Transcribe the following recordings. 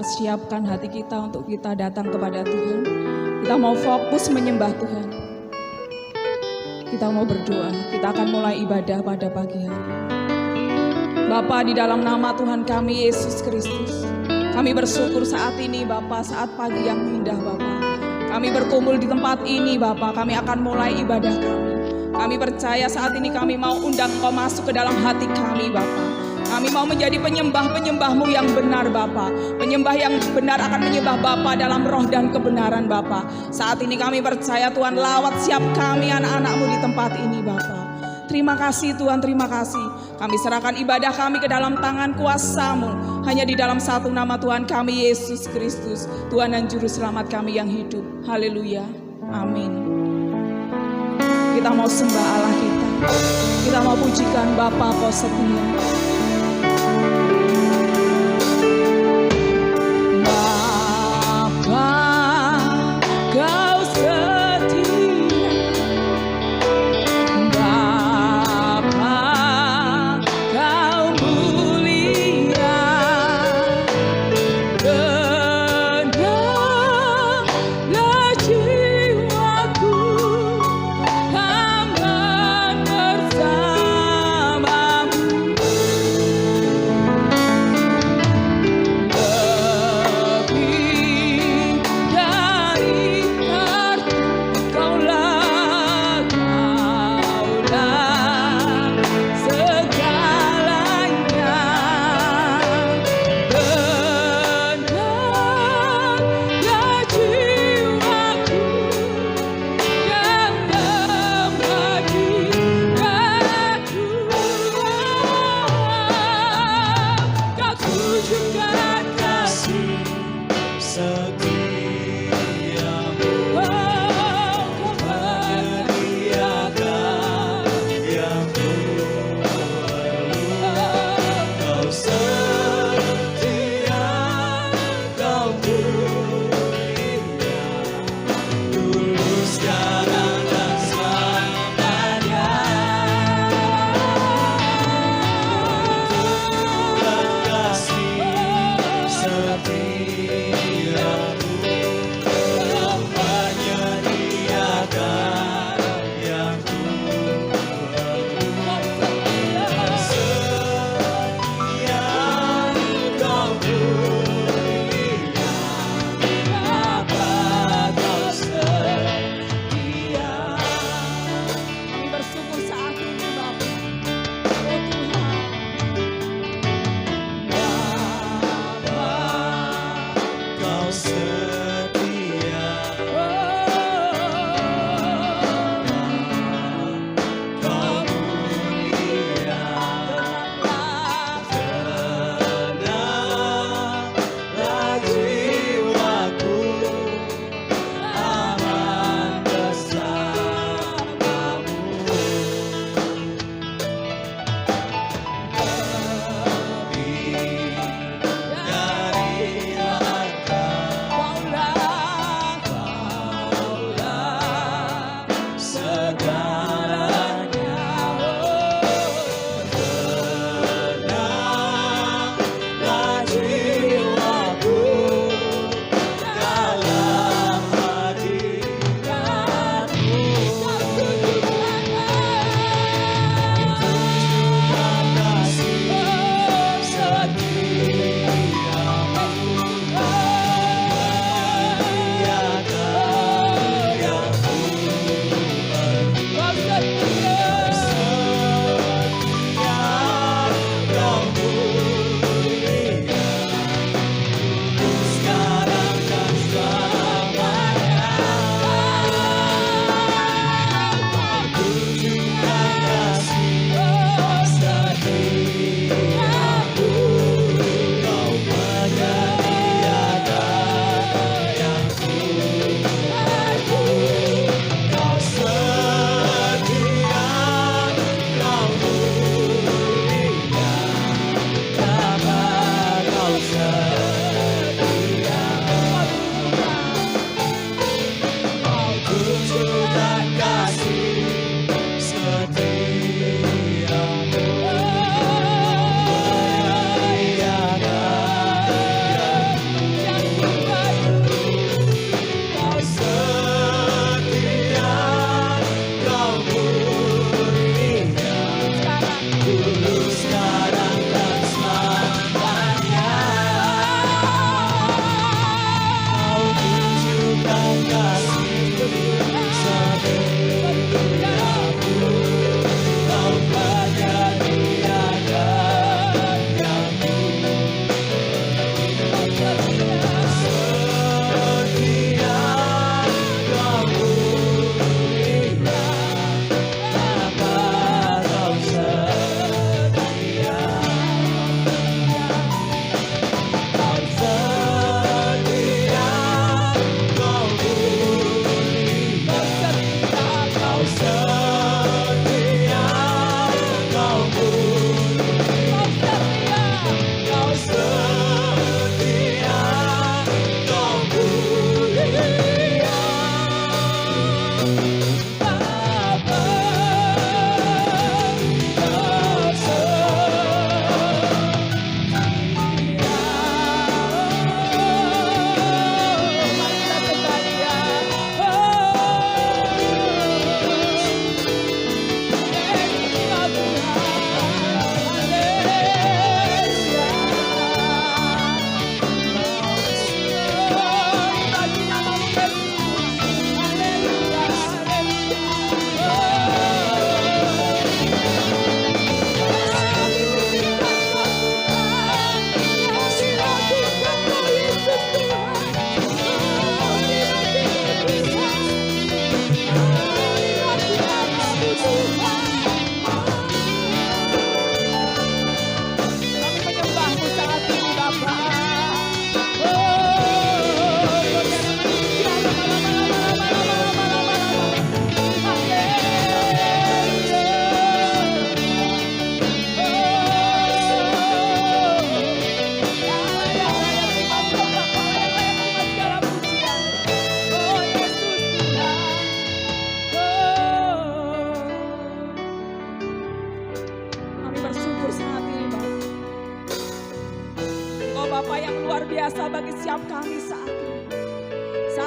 mempersiapkan hati kita untuk kita datang kepada Tuhan. Kita mau fokus menyembah Tuhan. Kita mau berdoa. Kita akan mulai ibadah pada pagi hari. Bapa, di dalam nama Tuhan kami Yesus Kristus, kami bersyukur saat ini Bapa, saat pagi yang indah Bapa. Kami berkumpul di tempat ini Bapa, kami akan mulai ibadah kami. Kami percaya saat ini kami mau undang Engkau masuk ke dalam hati kami Bapa. Kami mau menjadi penyembah-penyembah-Mu yang benar Bapa. Penyembah yang benar akan menyembah Bapa dalam roh dan kebenaran Bapa. Saat ini kami percaya Tuhan, lawat siap kami anak-anak-Mu di tempat ini Bapa. Terima kasih Tuhan, terima kasih. Kami serahkan ibadah kami ke dalam tangan kuasa-Mu. Hanya di dalam satu nama Tuhan kami Yesus Kristus, Tuhan dan Juru Selamat kami yang hidup. Haleluya, amin. Kita mau sembah Allah kita. Kita mau pujikan Bapa Kau setia.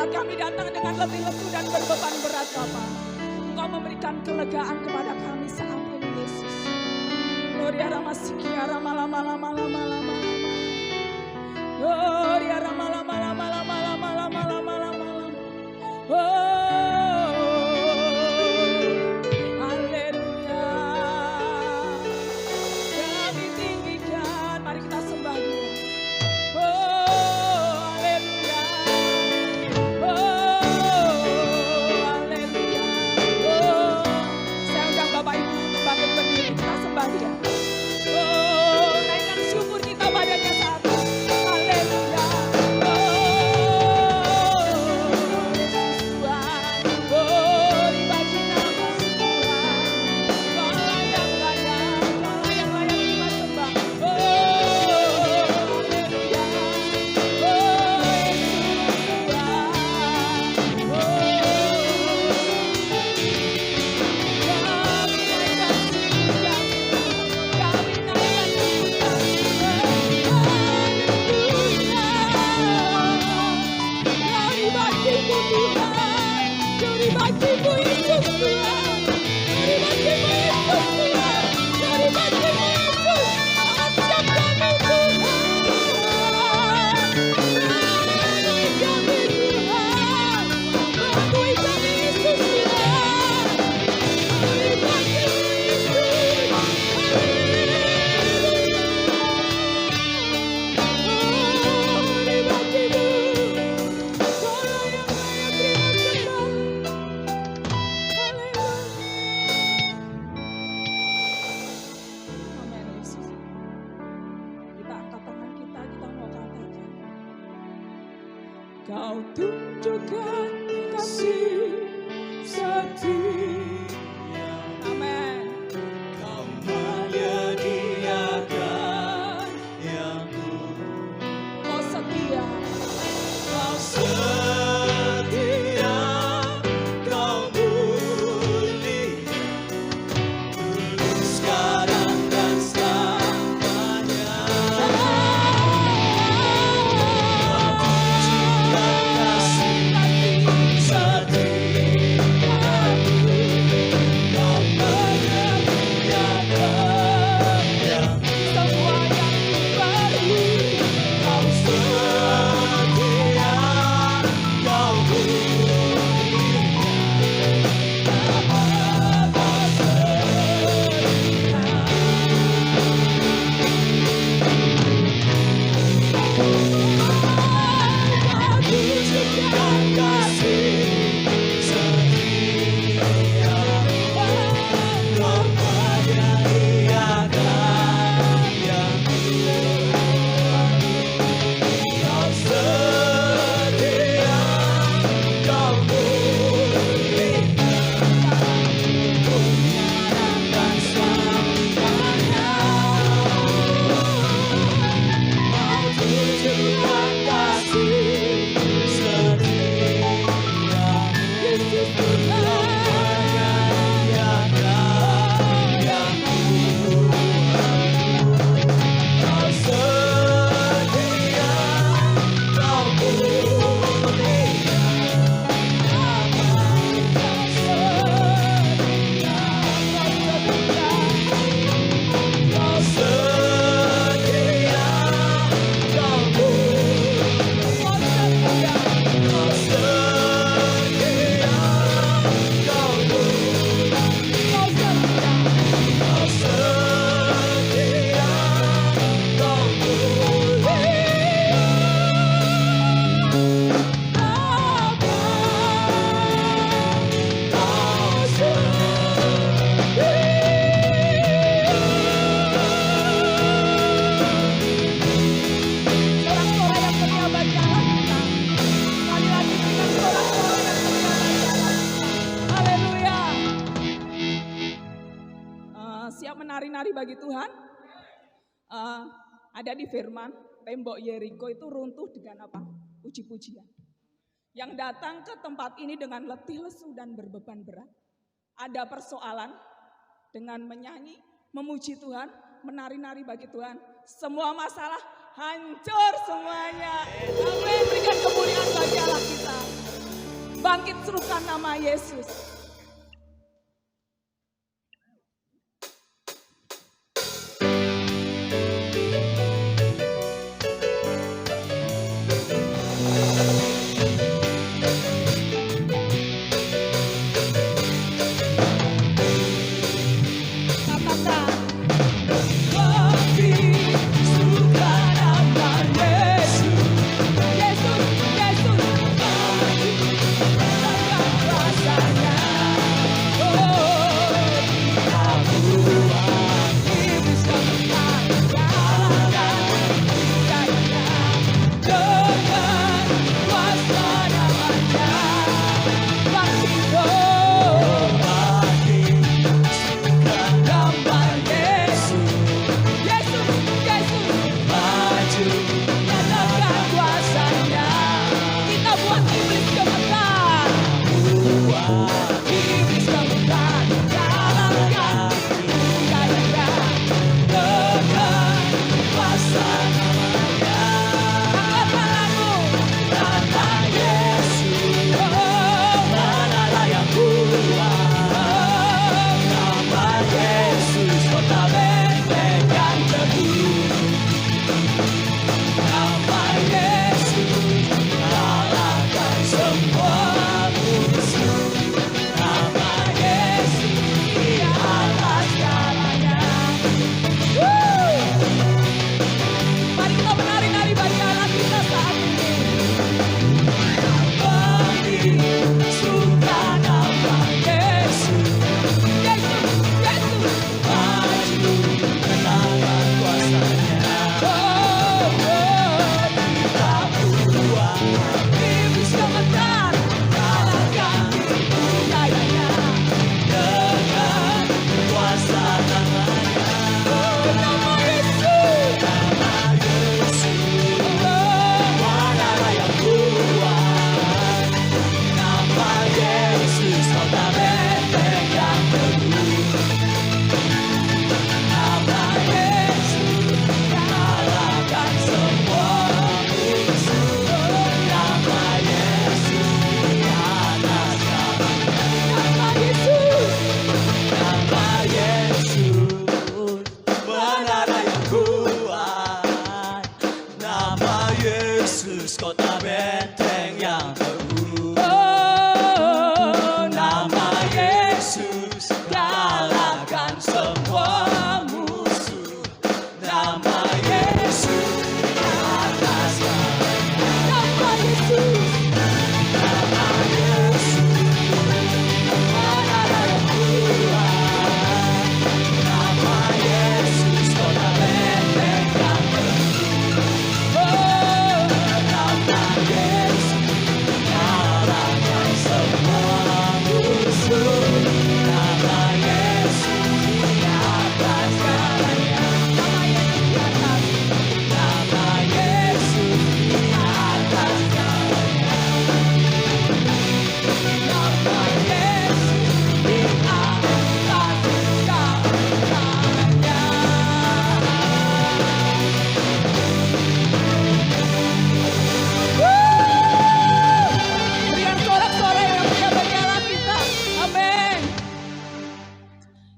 saat kami datang dengan letih lesu dan berbeban berat Bapa, Engkau memberikan kelegaan kepada kami saat ini Yesus. Gloria Rama Sikia Rama Lama Lama Lama Lama Lama. Gloria Rama Lama Lama Lama Lama Lama Lama Lama. Haleluya. Kami tinggikan, mari kita sembah Dia. Haleluya. Haleluya. Saya undang Bapak Ibu untuk bangkit berdiri, kita sembah Dia. Naikkan syukur kita padanya saat ini. Haleluya. Kau tunjukkan kasih setia. Amin. Kau menyediakan yang Kau setia. Kau setia, Kau mulia, dulu sekarang dan selamanya. Menari-nari bagi Tuhan. Ada di firman, tembok Yeriko itu runtuh dengan apa? Puji-pujian. Yang datang ke tempat ini dengan letih lesu dan berbeban berat. Ada persoalan dengan menyanyi, memuji Tuhan, menari-nari bagi Tuhan. Semua masalah hancur semuanya. Amin. Berikan kemuliaan bagi Allah kita. sakit, serukan nama Yesus.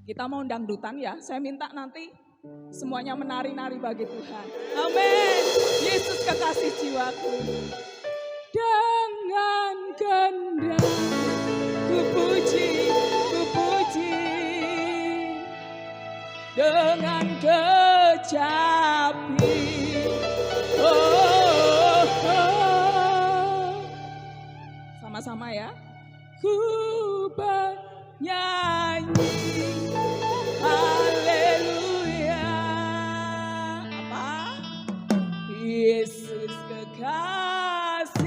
Kita mau dangdutan ya, saya minta nanti semuanya menari-nari bagi Tuhan. Amin. Yesus kekasih jiwaku. Dengan kendang ku puji, dengan kecapi. Sama-sama ya. Ku bernyanyi. Haleluya. Apa? Yesus kekasihku.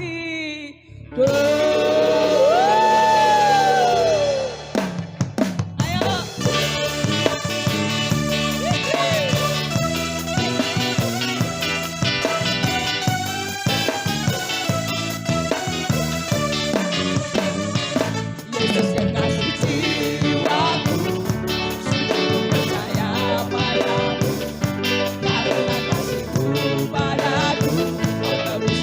Karena kasihmu padaku, kau terus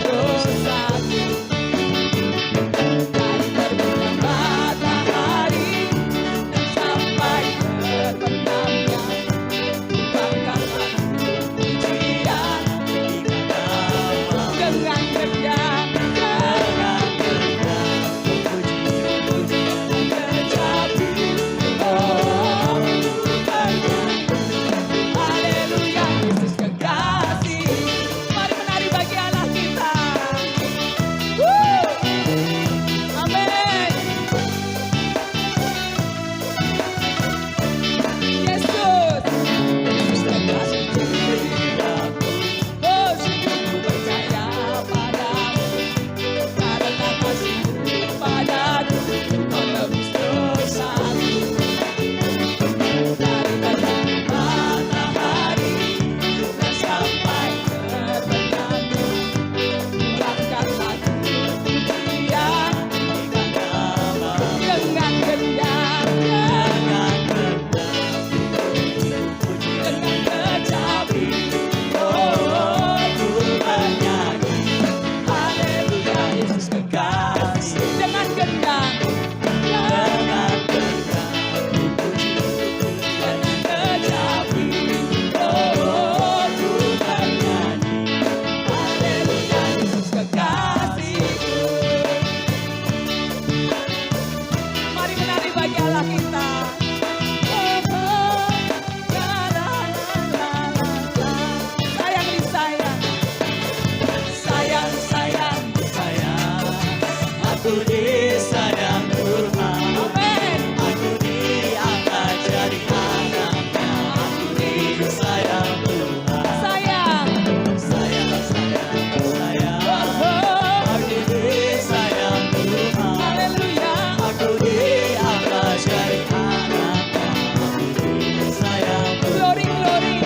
Aku disayang Tuhan. Amin. Aku diangkat jadi anaknya. Aku disayang Tuhan. Sayang. Sayang, sayang, sayang. Oh, Aku disayang Tuhan. haleluya. Aku diangkat jadi anaknya. Aku disayang Tuhan. Glory, glory.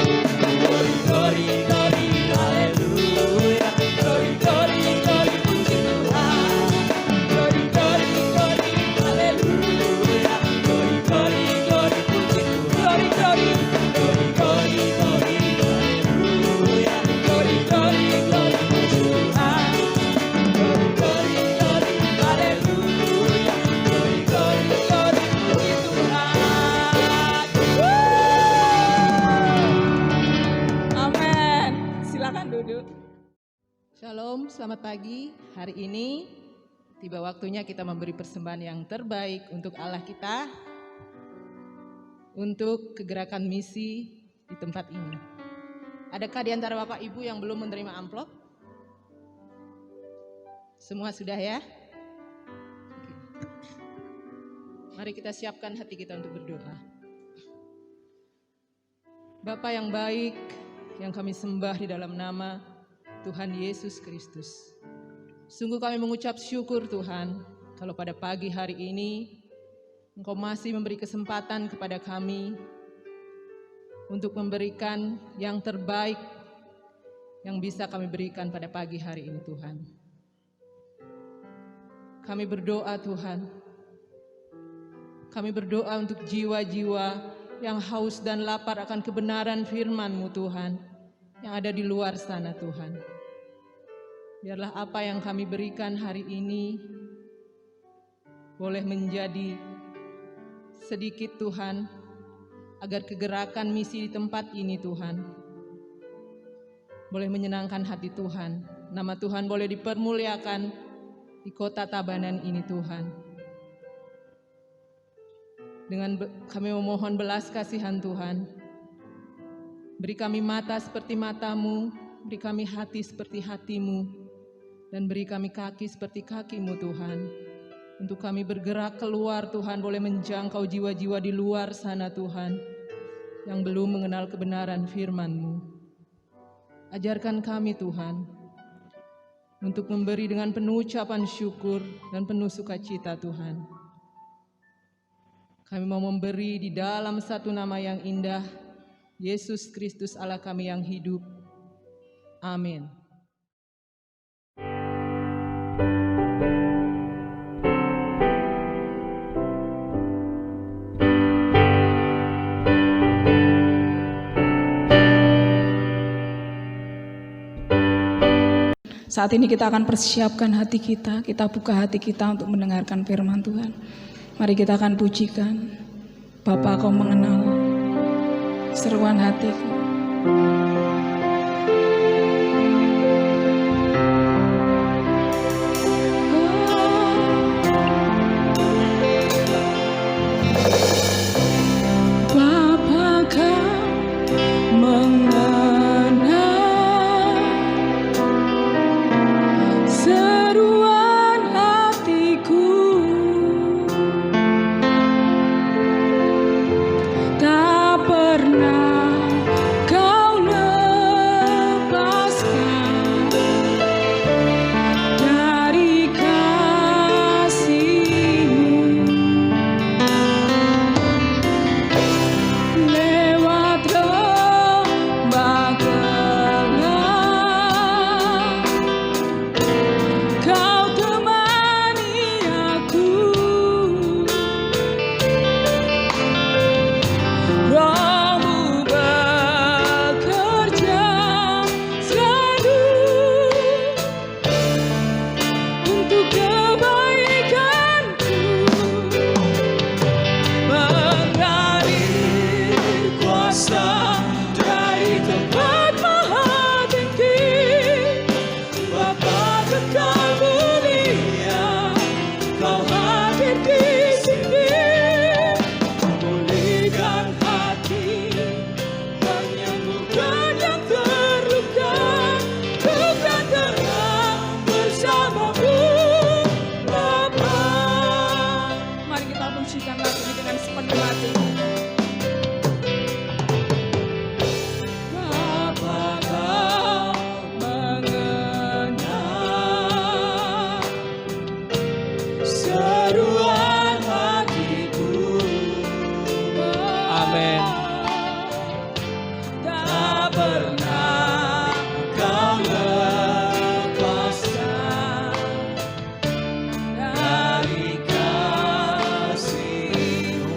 Glory, glory, glory, haleluya. Glory, glory, glory, puji Tuhan. Glory, glory, glory, haleluya. Glory, glory, glory, puji Tuhan. Glory, glory. Glory, glory, glory, haleluya. Glory, glory, glory, puji Tuhan. Glory, glory, glory, haleluya. Glory, glory, glory, puji Tuhan. Amin. Silakan duduk. Shalom, selamat pagi. Hari ini tiba waktunya kita memberi persembahan yang terbaik untuk Allah kita, untuk kegerakan misi di tempat ini. Adakah di antara Bapak Ibu yang belum menerima amplop? Semua sudah ya? Oke. Mari kita siapkan hati kita untuk berdoa. Bapa yang baik, yang kami sembah di dalam nama Tuhan Yesus Kristus. Sungguh kami mengucap syukur Tuhan, kalau pada pagi hari ini Engkau masih memberi kesempatan kepada kami untuk memberikan yang terbaik yang bisa kami berikan pada pagi hari ini Tuhan. Kami berdoa Tuhan, kami berdoa untuk jiwa-jiwa yang haus dan lapar akan kebenaran firman-Mu Tuhan, yang ada di luar sana Tuhan. Biarlah apa yang kami berikan hari ini boleh menjadi sedikit Tuhan, agar kegerakan misi di tempat ini Tuhan boleh menyenangkan hati Tuhan. Nama Tuhan boleh dipermuliakan di kota Tabanan ini Tuhan. Kami memohon belas kasihan Tuhan. Beri kami mata seperti mata-Mu, beri kami hati seperti hati-Mu, dan beri kami kaki seperti kaki-Mu Tuhan. Untuk kami bergerak keluar Tuhan, boleh menjangkau jiwa-jiwa di luar sana Tuhan, yang belum mengenal kebenaran firman-Mu. Ajarkan kami Tuhan, untuk memberi dengan penuh ucapan syukur dan penuh sukacita Tuhan. Kami mau memberi di dalam satu nama yang indah, Yesus Kristus Allah kami yang hidup. Amin. Saat ini kita akan persiapkan hati kita buka hati kita untuk mendengarkan firman Tuhan. Mari kita akan pujikan. Bapa, Kau mengenal seruan hatiku. Bapa, Kau mengenal seruan hatiku. Tak pernah Kau seruan hatiku. Amin. Tak pernah kau lepaskan dari kasih-Mu.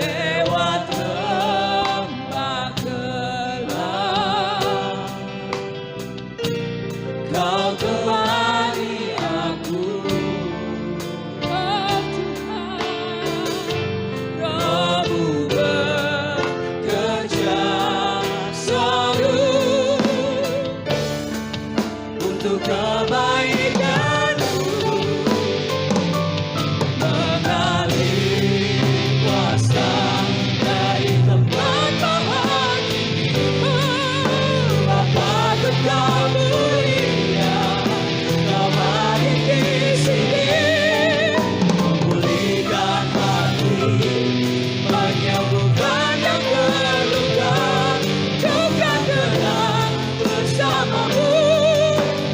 Lewat lembah gelap, Kau temani aku. Rohmu bekerja selalu untuk kebaikanku, mengalir kuasa dari tempat Maha Tinggi. Bapa Kekal mulia, Kau hadir di sini, memulihkan hati, menyembuhkan yang terluka. Kau kan tenang bersama-Mu,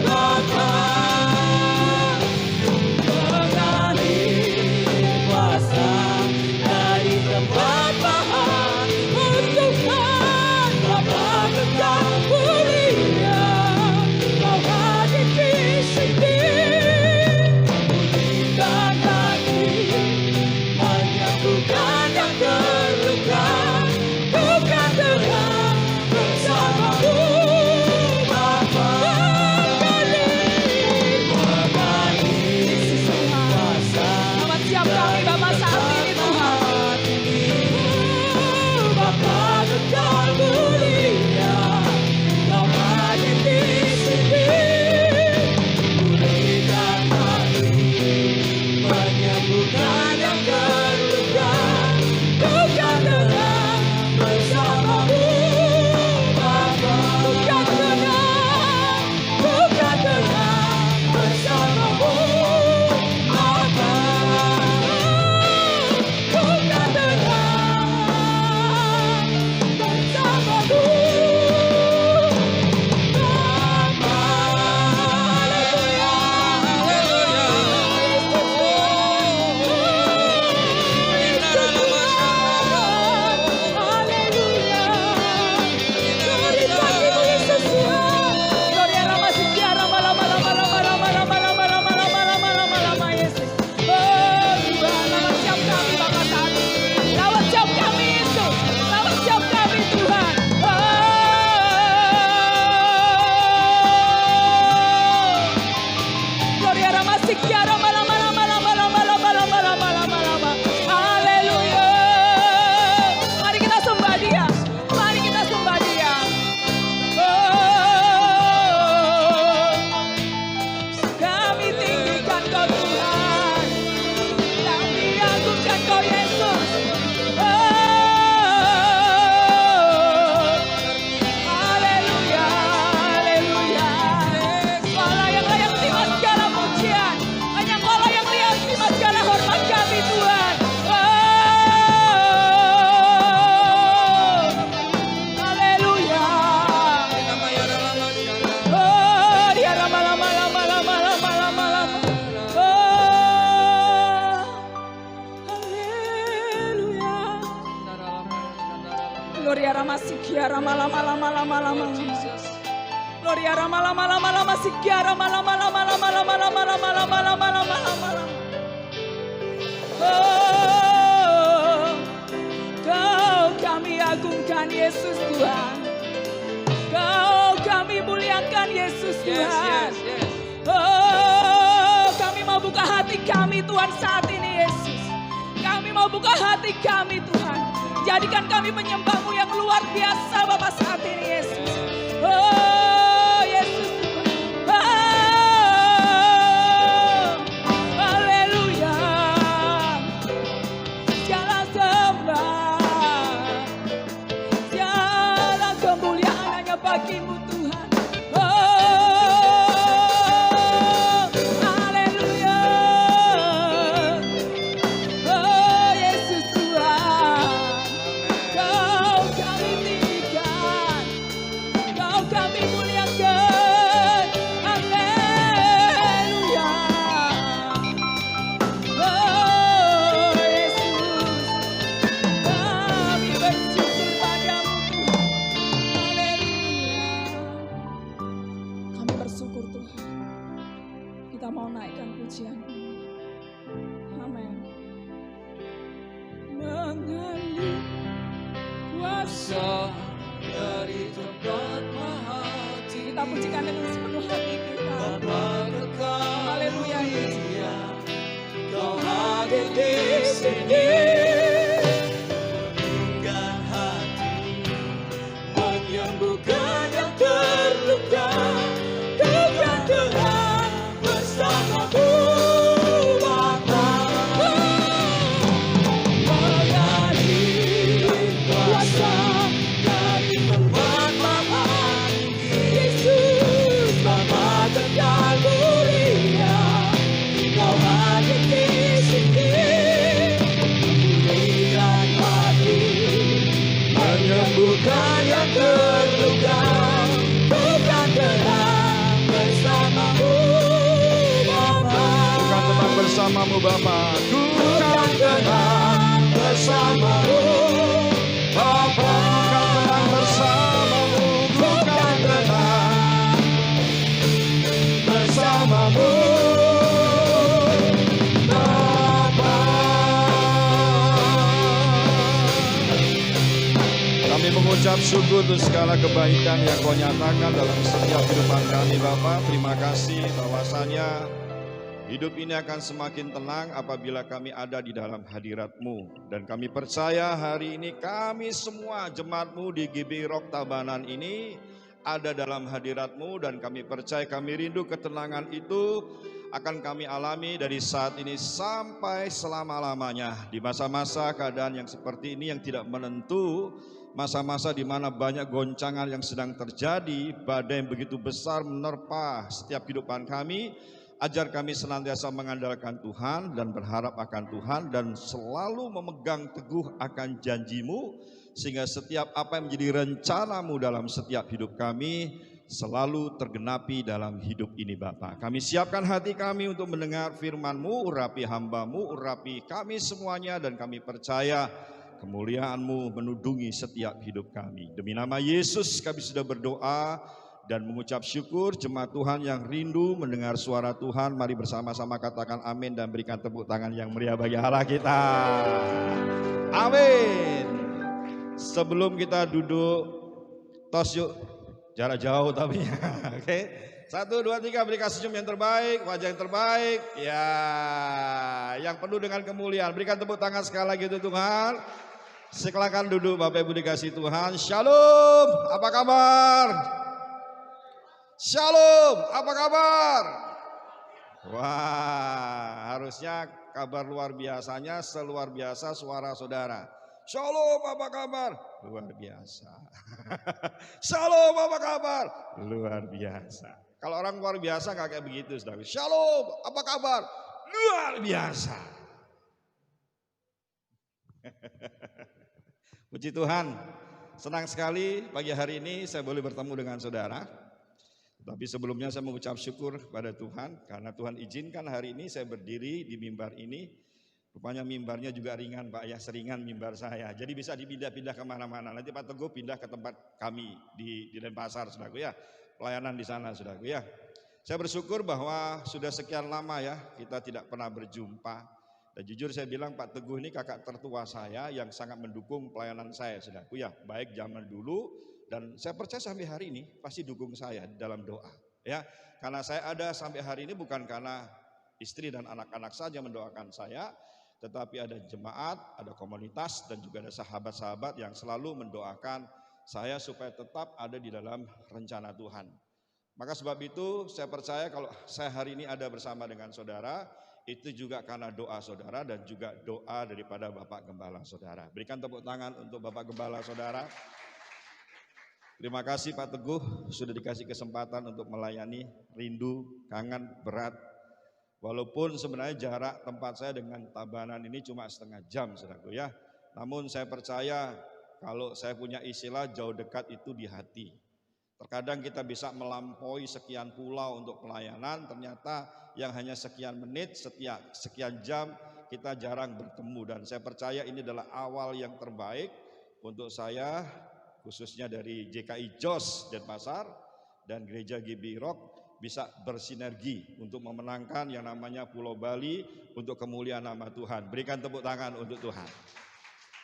Bapa. Mengalir kuasa dari tempat Maha Tuhan. Bapa Kekal mulia, Kau hadir di sini, memulihkan hati, menyembuhkan yang terluka. Kau kan tenang bersama-Mu, Bapa. Mengalir kuasa Selamat siap kami Bapa saat ini Tuhan. Bapa Kekal mulia, Kau hadir di sini, memulihkan hati, menyembuhkan yang terluka. Kau kan tenang bersama-Mu, Bapa. Kau kan tenang bersama-Mu, Bapa. Kau kan tenang bersama-Mu, Bapa. Mari kita sembah Dia. Mari kita sembah Dia. Kami tinggikan Kau Tuhan, kami agungkan Kau Yesus. Haleluya, haleluya. Kaulah yang layak terima segala pujian, hanya Kaulah yang layak terima segala hormat kami Tuhan. Haleluya. Oh, dia lama-lama. Haleluya. Gloria Rama Sikia Rama lama. Gloria Rama lama Sikia Rama lama. Oh, Kau kami agungkan Yesus Tuhan. Kau kami muliakan Yesus Tuhan. Oh, kami mau buka hati kami Tuhan saat ini Yesus. Kami mau buka hati kami Tuhan. Jadikan kami penyembah-Mu yang luar biasa Bapa saat ini Yesus. Oh Yesus Tuhan. Haleluya. Segala sembah, segala kemuliaan hanya bagi-Mu Tuhan. Haleluya. Oh Yesus Tuhan. Kau kami tinggikan, Kau kami bersyukur Tuhan. Kita mau naikkan pujian ini. Amin. Mengalir kuasa dari tempat maha tinggi. Kita pujikan dengan sepenuh hati kita. Bapa kekal, Haleluya. Kau hadir di sini. Dengan hati menyembuhkan yang terluka. Kau kan Tuhan bersamamu, Bapa. Mengalir kuasa dari tempat maha tinggi. Yesus, Bapa kekal mulia. Kau hadir di sini. Dengan hati menyembuhkan yang terluka. Bukan tenang bersamamu, Bapa. Bukan tenang bersamamu Bapa. Bukan tenang bersamamu, Bapa. Bukan tenang bersamamu. Bukan tenang bersamamu, Bapa. Kami mengucap syukur untuk segala kebaikan yang Kau nyatakan dalam setiap kehidupan kami Bapa. Terima kasih bahwasanya hidup ini akan semakin tenang apabila kami ada di dalam hadirat-Mu. Dan kami percaya hari ini kami semua jemaat-Mu di GBI Rock Tabanan ini ada dalam hadirat-Mu. Dan kami percaya, kami rindu ketenangan itu akan kami alami dari saat ini sampai selama-lamanya. Di masa-masa keadaan yang seperti ini yang tidak menentu, masa-masa di mana banyak goncangan yang sedang terjadi, badai yang begitu besar menerpa setiap kehidupan kami. Ajar kami senantiasa mengandalkan Tuhan dan berharap akan Tuhan dan selalu memegang teguh akan janji-Mu, sehingga setiap apa yang menjadi rencana-Mu dalam setiap hidup kami selalu tergenapi dalam hidup ini Bapa. Kami siapkan hati kami untuk mendengar firman-Mu, urapi hamba-Mu, urapi kami semuanya, dan kami percaya kemuliaan-Mu menudungi setiap hidup kami. Demi nama Yesus kami sudah berdoa dan mengucap syukur. Jemaat Tuhan yang rindu mendengar suara Tuhan, mari bersama-sama katakan amin dan berikan tepuk tangan yang meriah bagi Allah kita. Amin. Sebelum kita duduk, tos yuk, jarak jauh tapi oke. 1, 2, 3, berikan senyum yang terbaik, wajah yang terbaik. Ya, yang penuh dengan kemuliaan. Berikan tepuk tangan sekali lagi untuk Tuhan. Silakan duduk Bapak Ibu dikasih Tuhan. Shalom, apa kabar? Shalom, apa kabar? Wah, harusnya kabar luar biasanya seluar biasa suara saudara. Shalom, apa kabar? Luar biasa. Shalom, apa kabar? Luar biasa. Kalau orang luar biasa nggak kayak begitu, saudara. Shalom, apa kabar? Luar biasa. Puji Tuhan, senang sekali pagi hari ini saya boleh bertemu dengan saudara. Tapi sebelumnya saya mengucap syukur kepada Tuhan karena Tuhan izinkan hari ini saya berdiri di mimbar ini. Rupanya mimbarnya juga ringan Pak ya, seringan mimbar saya. Jadi bisa dipindah-pindah kemana-mana. Nanti Pak Teguh pindah ke tempat kami di Denpasar, saudaraku ya. Pelayanan di sana, saudaraku ya. Saya bersyukur bahwa sudah sekian lama ya kita tidak pernah berjumpa. Dan jujur saya bilang Pak Teguh ini kakak tertua saya yang sangat mendukung pelayanan saya, saudaraku ya. Baik zaman dulu dan saya percaya sampai hari ini pasti dukung saya dalam doa ya. Karena saya ada sampai hari ini bukan karena istri dan anak-anak saja mendoakan saya, tetapi ada jemaat, ada komunitas dan juga ada sahabat-sahabat yang selalu mendoakan saya supaya tetap ada di dalam rencana Tuhan. Maka sebab itu saya percaya kalau saya hari ini ada bersama dengan saudara, itu juga karena doa saudara dan juga doa daripada Bapak Gembala saudara. Berikan tepuk tangan untuk Bapak Gembala saudara. Terima kasih Pak Teguh sudah dikasih kesempatan untuk melayani, rindu, kangen, berat. Walaupun sebenarnya jarak tempat saya dengan Tabanan ini cuma setengah jam saudaraku ya. Namun saya percaya kalau saya punya istilah jauh dekat itu di hati. Terkadang kita bisa melampaui sekian pulau untuk pelayanan, ternyata yang hanya sekian menit, sekian jam kita jarang bertemu. Dan saya percaya ini adalah awal yang terbaik untuk saya, khususnya dari JKI JOS Denpasar dan Gereja GBI Rock, bisa bersinergi untuk memenangkan yang namanya Pulau Bali untuk kemuliaan nama Tuhan. Berikan tepuk tangan untuk Tuhan.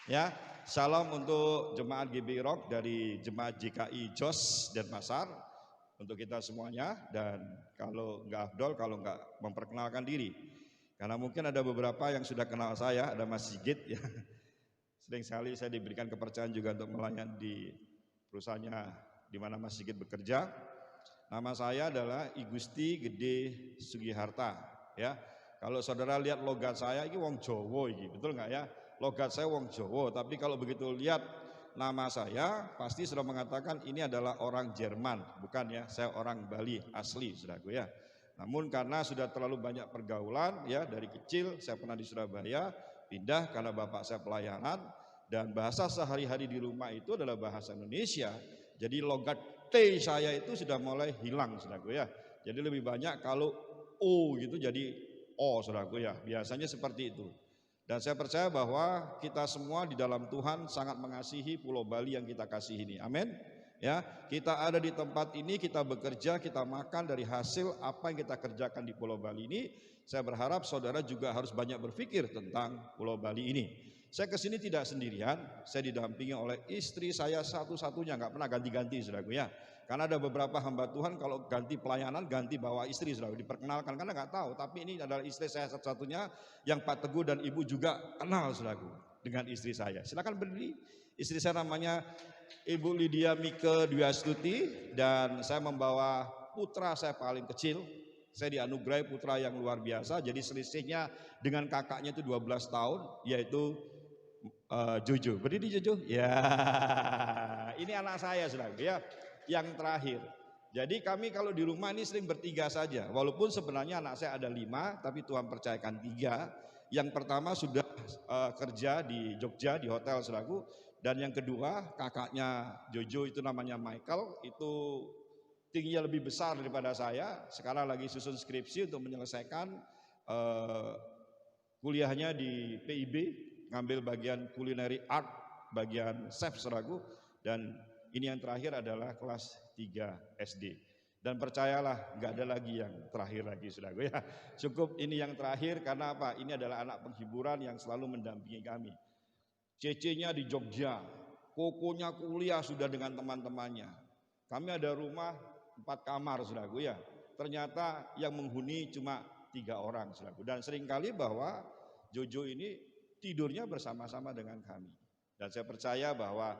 Ya, shalom untuk jemaat GB Rock dari jemaat JKI Jos Denpasar untuk kita semuanya. Dan kalau nggak afdol, kalau nggak memperkenalkan diri, karena mungkin ada beberapa yang sudah kenal saya, ada Mas Sigit ya. Sering sekali saya diberikan kepercayaan juga untuk melayani di perusahaannya di mana Mas Sigit bekerja. Nama saya adalah I Gusti Gede Sugiharta ya. Kalau saudara lihat logat saya ini wong Jowo ini, betul nggak ya? Logat saya wong Jowo, tapi kalau begitu lihat nama saya pasti sudah mengatakan ini adalah orang Jerman, bukan ya? Saya orang Bali asli, saudaraku ya. Namun karena sudah terlalu banyak pergaulan ya, dari kecil saya pernah di Surabaya, pindah karena bapak saya pelayanan, dan bahasa sehari-hari di rumah itu adalah bahasa Indonesia. Jadi logat T saya itu sudah mulai hilang, saudaraku ya. Jadi lebih banyak kalau O gitu jadi O, saudaraku ya. Biasanya seperti itu. Dan saya percaya bahwa kita semua di dalam Tuhan sangat mengasihi Pulau Bali yang kita kasih ini. Amin. Ya, kita ada di tempat ini, kita bekerja, kita makan dari hasil apa yang kita kerjakan di Pulau Bali ini. Saya berharap saudara juga harus banyak berpikir tentang Pulau Bali ini. Saya kesini tidak sendirian, saya didampingi oleh istri saya satu-satunya, nggak pernah ganti-ganti, saudaraku ya. Karena ada beberapa hamba Tuhan kalau ganti pelayanan, ganti bawa istri, saudara, diperkenalkan karena nggak tahu. Tapi ini adalah istri saya satu-satunya yang Pak Teguh dan Ibu juga kenal, saudaraku, dengan istri saya. Silakan berdiri. Istri saya namanya Ibu Lydia Mike Dwi Astuti, dan saya membawa putra saya paling kecil. Saya dianugerahi putra yang luar biasa, jadi selisihnya dengan kakaknya itu 12 tahun, yaitu Jojo. Berdiri Jojo? Ya, ini anak saya, saudara ya, yang terakhir. Jadi kami kalau di rumah ini sering bertiga saja, walaupun sebenarnya anak saya ada 5, tapi Tuhan percayakan 3. Yang pertama sudah kerja di Jogja di hotel, saudaraku, dan yang kedua kakaknya Jojo itu namanya Michael, itu tingginya lebih besar daripada saya, sekarang lagi susun skripsi untuk menyelesaikan kuliahnya di PIB, ngambil bagian culinary art, bagian chef, saudaraku. Dan ini yang terakhir adalah kelas 3 SD. Dan percayalah nggak ada lagi yang terakhir lagi, saudaraku ya. Cukup ini yang terakhir, karena apa? Ini adalah anak penghiburan yang selalu mendampingi kami. Cece-nya di Jogja, Kokonya kuliah sudah dengan teman-temannya. Kami ada rumah 4 kamar, saudaraku ya. Ternyata yang menghuni cuma 3 orang, saudaraku. Dan seringkali bahwa Jojo ini tidurnya bersama-sama dengan kami. Dan saya percaya bahwa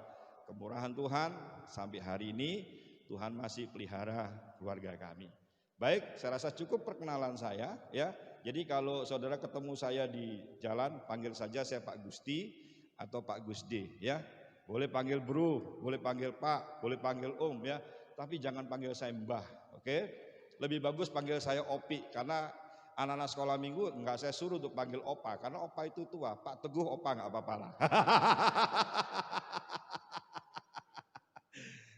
kemurahan Tuhan sampai hari ini Tuhan masih pelihara keluarga kami. Baik, saya rasa cukup perkenalan saya ya. Jadi kalau saudara ketemu saya di jalan, panggil saja saya Pak Gusti atau Pak Gusdi ya. Boleh panggil Bro, boleh panggil Pak, boleh panggil Om ya. Tapi jangan panggil saya Mbah, oke? Lebih bagus panggil saya Opi, karena anak-anak sekolah minggu enggak saya suruh untuk panggil Opa, karena Opa itu tua. Pak Teguh Opa enggak apa-apa lah.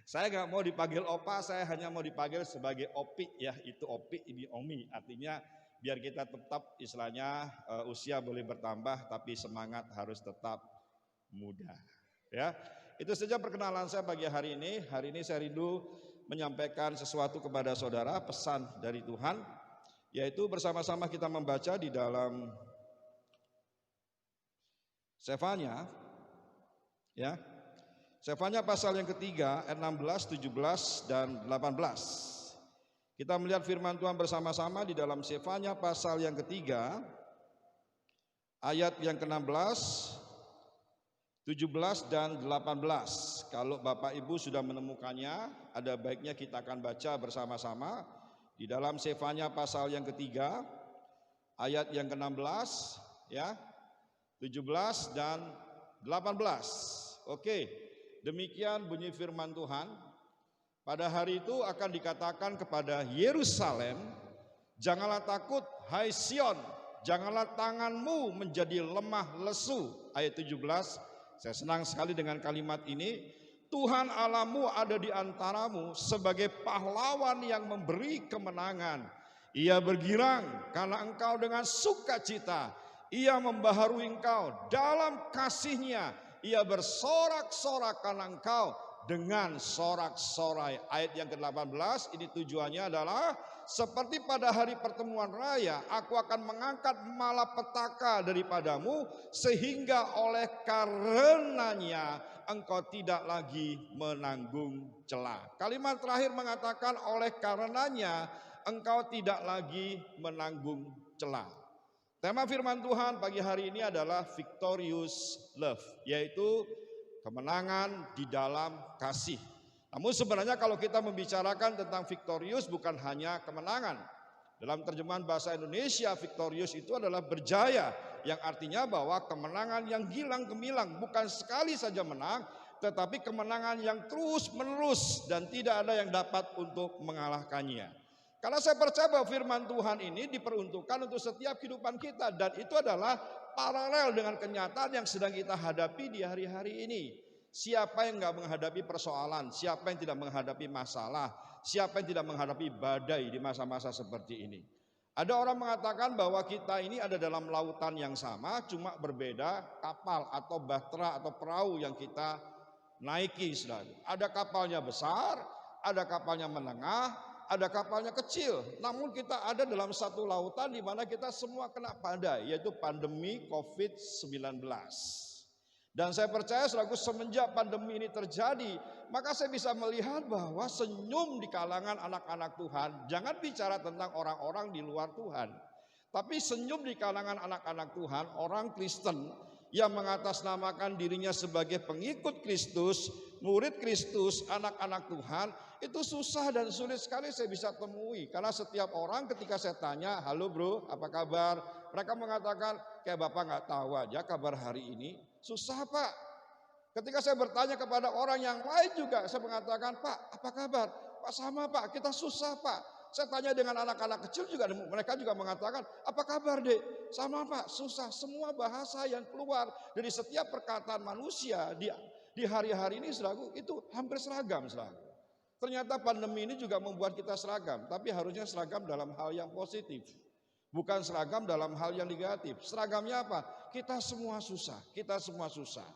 Saya enggak mau dipanggil Opa, saya hanya mau dipanggil sebagai Opi ya. Itu Opi, ini Omi. Artinya biar kita tetap istilahnya usia boleh bertambah tapi semangat harus tetap muda. Ya. Itu saja perkenalan saya pagi hari ini. Hari ini saya rindu menyampaikan sesuatu kepada saudara, pesan dari Tuhan, yaitu bersama-sama kita membaca di dalam Sefanya ya. Sefanya pasal yang ketiga ayat 16, 17 dan 18. Kita melihat firman Tuhan bersama-sama di dalam Sefanya pasal yang ketiga ayat yang ke-16, 17 dan 18. Kalau Bapak Ibu sudah menemukannya, ada baiknya kita akan baca bersama-sama di dalam Sefanya pasal yang ketiga ayat yang ke-16 ya, 17 dan 18. Oke. Demikian bunyi firman Tuhan. Pada hari itu akan dikatakan kepada Yerusalem, janganlah takut hai Sion, janganlah tanganmu menjadi lemah lesu. Ayat 17. Saya senang sekali dengan kalimat ini. Tuhan Allahmu ada di antaramu sebagai pahlawan yang memberi kemenangan. Ia bergirang karena engkau dengan sukacita. Ia membaharui engkau dalam kasihnya. Ia bersorak-sorak karena engkau dengan sorak-sorai. Ayat yang ke-18 ini tujuannya adalah seperti pada hari pertemuan raya, aku akan mengangkat malapetaka daripadamu sehingga oleh karenanya engkau tidak lagi menanggung cela. Kalimat terakhir mengatakan oleh karenanya engkau tidak lagi menanggung cela. Tema firman Tuhan pagi hari ini adalah victorious love, yaitu kemenangan di dalam kasih. Namun sebenarnya kalau kita membicarakan tentang victorious bukan hanya kemenangan. Dalam terjemahan bahasa Indonesia, victorious itu adalah berjaya, yang artinya bahwa kemenangan yang gilang gemilang, bukan sekali saja menang, tetapi kemenangan yang terus menerus dan tidak ada yang dapat untuk mengalahkannya. Karena saya percaya bahwa firman Tuhan ini diperuntukkan untuk setiap kehidupan kita, dan itu adalah paralel dengan kenyataan yang sedang kita hadapi di hari-hari ini. Siapa yang enggak menghadapi persoalan, siapa yang tidak menghadapi masalah, siapa yang tidak menghadapi badai di masa-masa seperti ini. Ada orang mengatakan bahwa kita ini ada dalam lautan yang sama, cuma berbeda kapal atau bahtera atau perahu yang kita naiki. Ada kapalnya besar, ada kapalnya menengah, ada kapalnya kecil. Namun kita ada dalam satu lautan di mana kita semua kena badai, yaitu pandemi COVID-19. Dan saya percaya semenjak pandemi ini terjadi, maka saya bisa melihat bahwa senyum di kalangan anak-anak Tuhan. Jangan bicara tentang orang-orang di luar Tuhan, tapi senyum di kalangan anak-anak Tuhan, orang Kristen yang mengatasnamakan dirinya sebagai pengikut Kristus, murid Kristus, anak-anak Tuhan, itu susah dan sulit sekali saya bisa temui. Karena setiap orang ketika saya tanya, halo bro, apa kabar? Mereka mengatakan, kayak bapak gak tahu aja kabar hari ini. Susah pak. Ketika saya bertanya kepada orang yang lain juga, saya mengatakan, pak apa kabar? Pak sama pak, kita susah pak. Saya tanya dengan anak-anak kecil juga, mereka juga mengatakan, apa kabar dek? Sama pak, susah. Semua bahasa yang keluar dari setiap perkataan manusia di hari-hari ini saudaraku, itu hampir seragam saudaraku. Ternyata pandemi ini juga membuat kita seragam, tapi harusnya seragam dalam hal yang positif. Bukan seragam dalam hal yang negatif. Seragamnya apa? Kita semua susah, kita semua susah.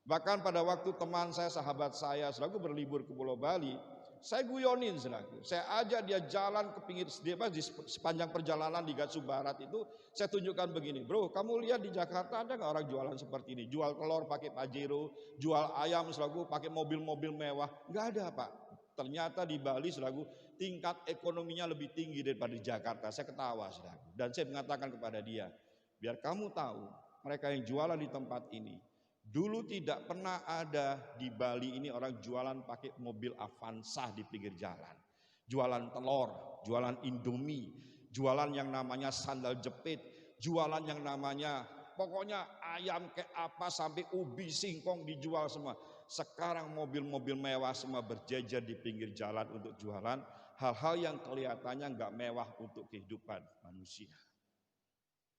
Bahkan pada waktu teman saya, sahabat saya, saudaraku berlibur ke Pulau Bali, saya guyonin saudaraku. Saya ajak dia jalan ke pinggir di sepanjang perjalanan di Gatsu Barat itu, saya tunjukkan begini, bro, kamu lihat di Jakarta ada nggak orang jualan seperti ini? Jual telur pakai Pajero, jual ayam saudaraku pakai mobil-mobil mewah? Nggak ada pak. Ternyata di Bali saudaraku, tingkat ekonominya lebih tinggi daripada di Jakarta. Saya ketawa saudaraku. Dan saya mengatakan kepada dia, biar kamu tahu, mereka yang jualan di tempat ini, dulu tidak pernah ada di Bali ini orang jualan pakai mobil Avanza di pinggir jalan. Jualan telur, jualan Indomie, jualan yang namanya sandal jepit, jualan yang namanya pokoknya ayam kayak apa sampai ubi singkong dijual semua. Sekarang mobil-mobil mewah semua berjejer di pinggir jalan untuk jualan hal-hal yang kelihatannya nggak mewah untuk kehidupan manusia.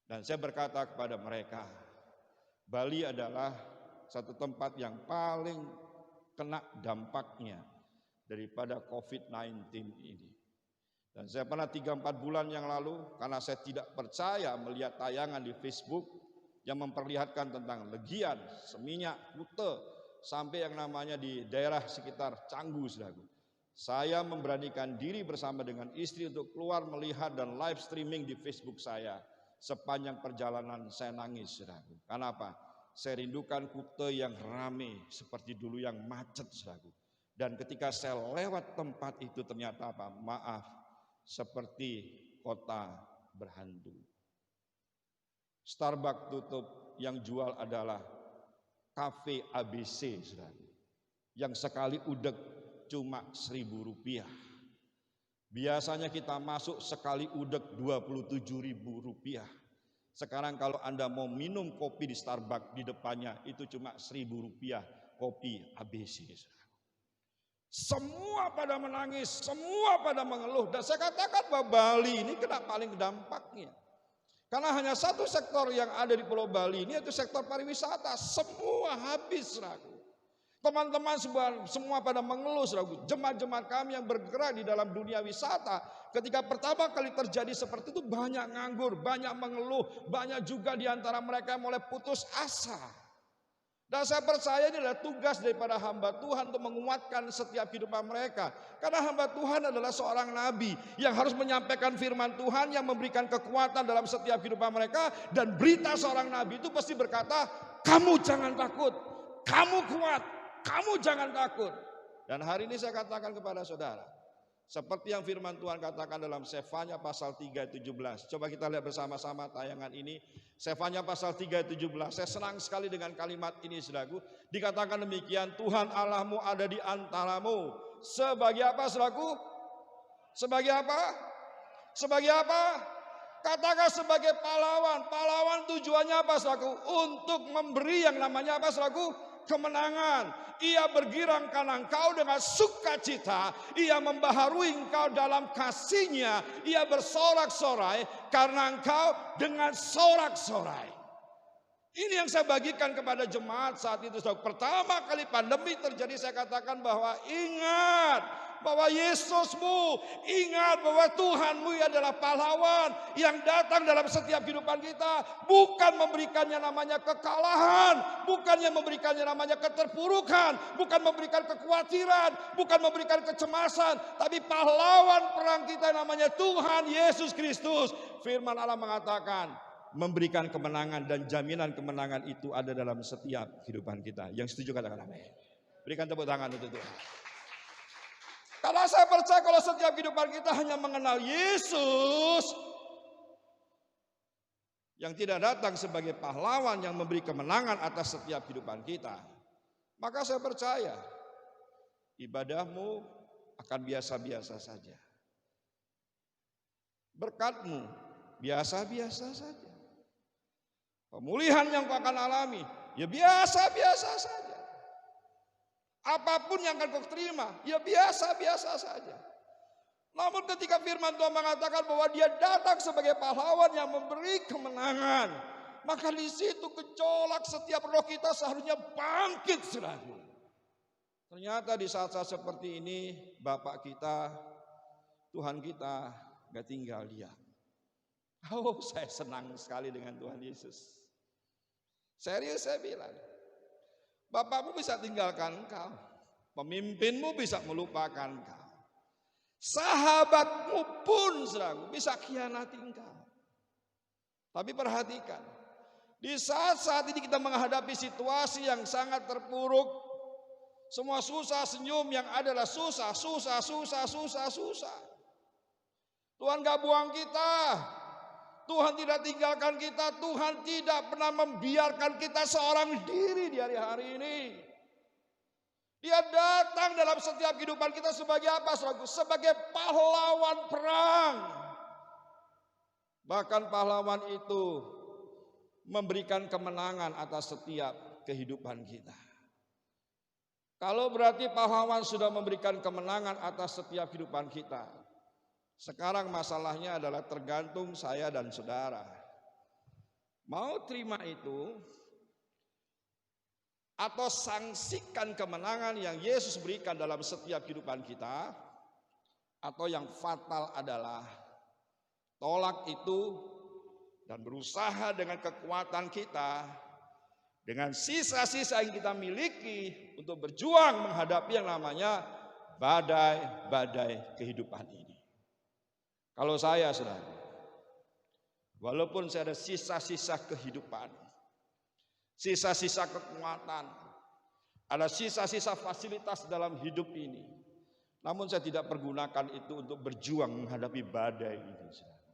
Dan saya berkata kepada mereka, Bali adalah satu tempat yang paling kena dampaknya daripada COVID-19 ini. Dan saya pernah 3-4 bulan yang lalu, karena saya tidak percaya melihat tayangan di Facebook yang memperlihatkan tentang Legian, Seminyak, Kute, sampai yang namanya di daerah sekitar Canggu, saudaraku. Saya memberanikan diri bersama dengan istri untuk keluar melihat dan live streaming di Facebook saya. Sepanjang perjalanan saya nangis, saudaraku. Karena apa? Saya rindukan Kute yang rame seperti dulu yang macet, saudaraku. Dan ketika saya lewat tempat itu ternyata apa? Maaf, seperti kota berhantu. Starbucks tutup, yang jual adalah Cafe ABC, saudara, yang sekali udek cuma Rp1.000. Biasanya kita masuk sekali udek Rp27.000. Sekarang kalau Anda mau minum kopi di Starbucks, di depannya itu cuma Rp1.000 kopi ABC. Saudara. Semua pada menangis, semua pada mengeluh. Dan saya katakan bahwa Bali ini kena paling dampaknya. Karena hanya satu sektor yang ada di Pulau Bali ini, yaitu sektor pariwisata. Semua habis, saudaraku. Teman-teman semua pada mengeluh, saudaraku. Jemaat-jemaat kami yang bergerak di dalam dunia wisata, ketika pertama kali terjadi seperti itu, banyak nganggur, banyak mengeluh, banyak juga di antara mereka yang mulai putus asa. Dan saya percaya ini adalah tugas daripada hamba Tuhan untuk menguatkan setiap kehidupan mereka. Karena hamba Tuhan adalah seorang nabi yang harus menyampaikan firman Tuhan yang memberikan kekuatan dalam setiap kehidupan mereka. Dan berita seorang nabi itu pasti berkata, kamu jangan takut, kamu kuat, kamu jangan takut. Dan hari ini saya katakan kepada saudara, seperti yang firman Tuhan katakan dalam Sefanya pasal 3:17. Coba kita lihat bersama-sama tayangan ini. Sefanya pasal 3:17. Saya senang sekali dengan kalimat ini, saudaraku. Dikatakan demikian, Tuhan Allahmu ada di antaramu. Sebagai apa, saudaraku? Sebagai apa? Sebagai apa? Katakan sebagai pahlawan. Pahlawan tujuannya apa, saudaraku? Untuk memberi yang namanya apa, saudaraku? Kemenangan. Ia bergirangkan engkau dengan sukacita. Ia membaharui engkau dalam kasihnya. Ia bersorak-sorai karena engkau dengan sorak-sorai. Ini yang saya bagikan kepada jemaat saat itu. Pertama kali pandemi terjadi, saya katakan bahwa ingat bahwa Yesusmu, ingat bahwa Tuhanmu adalah pahlawan yang datang dalam setiap kehidupan kita. Bukan memberikannya namanya kekalahan, bukannya memberikannya namanya keterpurukan, bukan memberikan kekhawatiran, bukan memberikan kecemasan, tapi pahlawan perang kita namanya Tuhan Yesus Kristus. Firman Allah mengatakan memberikan kemenangan, dan jaminan kemenangan itu ada dalam setiap kehidupan kita. Yang setuju katakan amin. Berikan tepuk tangan untuk Tuhan. Karena saya percaya kalau setiap kehidupan kita hanya mengenal Yesus yang tidak datang sebagai pahlawan yang memberi kemenangan atas setiap kehidupan kita, maka saya percaya ibadahmu akan biasa-biasa saja. Berkatmu biasa-biasa saja. Pemulihan yang kau akan alami ya biasa-biasa saja. Apapun yang akan kau terima, ya biasa-biasa saja. Namun ketika firman Tuhan mengatakan bahwa dia datang sebagai pahlawan yang memberi kemenangan, maka di situ gejolak setiap roh kita seharusnya bangkit selalu. Ternyata di saat-saat seperti ini, Bapak kita, Tuhan kita gak tinggal diam. Oh, saya senang sekali dengan Tuhan Yesus. Serius saya bilang. Bapakmu bisa tinggalkan engkau. Pemimpinmu bisa melupakan engkau. Sahabatmu pun saudaraku bisa khianati engkau. Tapi perhatikan. Di saat-saat ini kita menghadapi situasi yang sangat terpuruk. Semua susah, senyum yang adalah susah. Tuhan gak buang kita. Tuhan tidak tinggalkan kita. Tuhan tidak pernah membiarkan kita seorang diri di hari-hari ini. Dia datang dalam setiap kehidupan kita sebagai apa, saudaraku? Sebagai pahlawan perang. Bahkan pahlawan itu memberikan kemenangan atas setiap kehidupan kita. Kalau berarti pahlawan sudah memberikan kemenangan atas setiap kehidupan kita, sekarang masalahnya adalah tergantung saya dan saudara. Mau terima itu atau sanksikan kemenangan yang Yesus berikan dalam setiap kehidupan kita, atau yang fatal adalah tolak itu dan berusaha dengan kekuatan kita, dengan sisa-sisa yang kita miliki untuk berjuang menghadapi yang namanya badai-badai kehidupan ini. Kalau saya, saudara, walaupun saya ada sisa-sisa kehidupan, sisa-sisa kekuatan, ada sisa-sisa fasilitas dalam hidup ini, namun saya tidak pergunakan itu untuk berjuang menghadapi badai ini, saudara.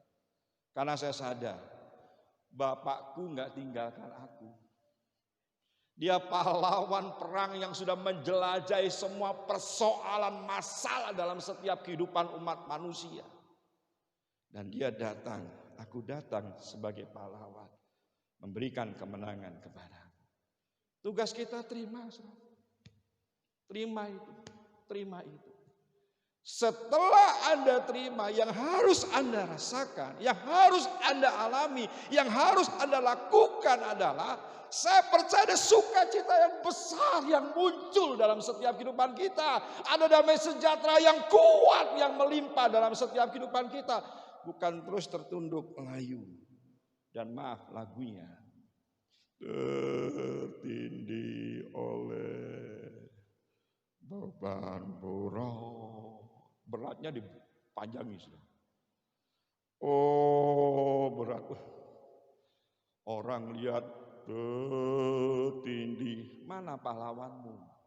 Karena saya sadar, Bapakku gak tinggalkan aku. Dia pahlawan perang yang sudah menjelajahi semua persoalan masalah dalam setiap kehidupan umat manusia. Dan dia datang, aku datang sebagai pahlawan, memberikan kemenangan kepadamu. Tugas kita terima, saudara. Terima itu, terima itu. Setelah Anda terima, yang harus Anda rasakan, yang harus Anda alami, yang harus Anda lakukan adalah, saya percaya ada sukacita yang besar yang muncul dalam setiap kehidupan kita. Ada damai sejahtera yang kuat yang melimpah dalam setiap kehidupan kita. Bukan terus tertunduk layu. Dan maaf lagunya, tertindih oleh beban beratnya dipanjangi. Oh berat, orang lihat tertindih. Mana pahlawanmu?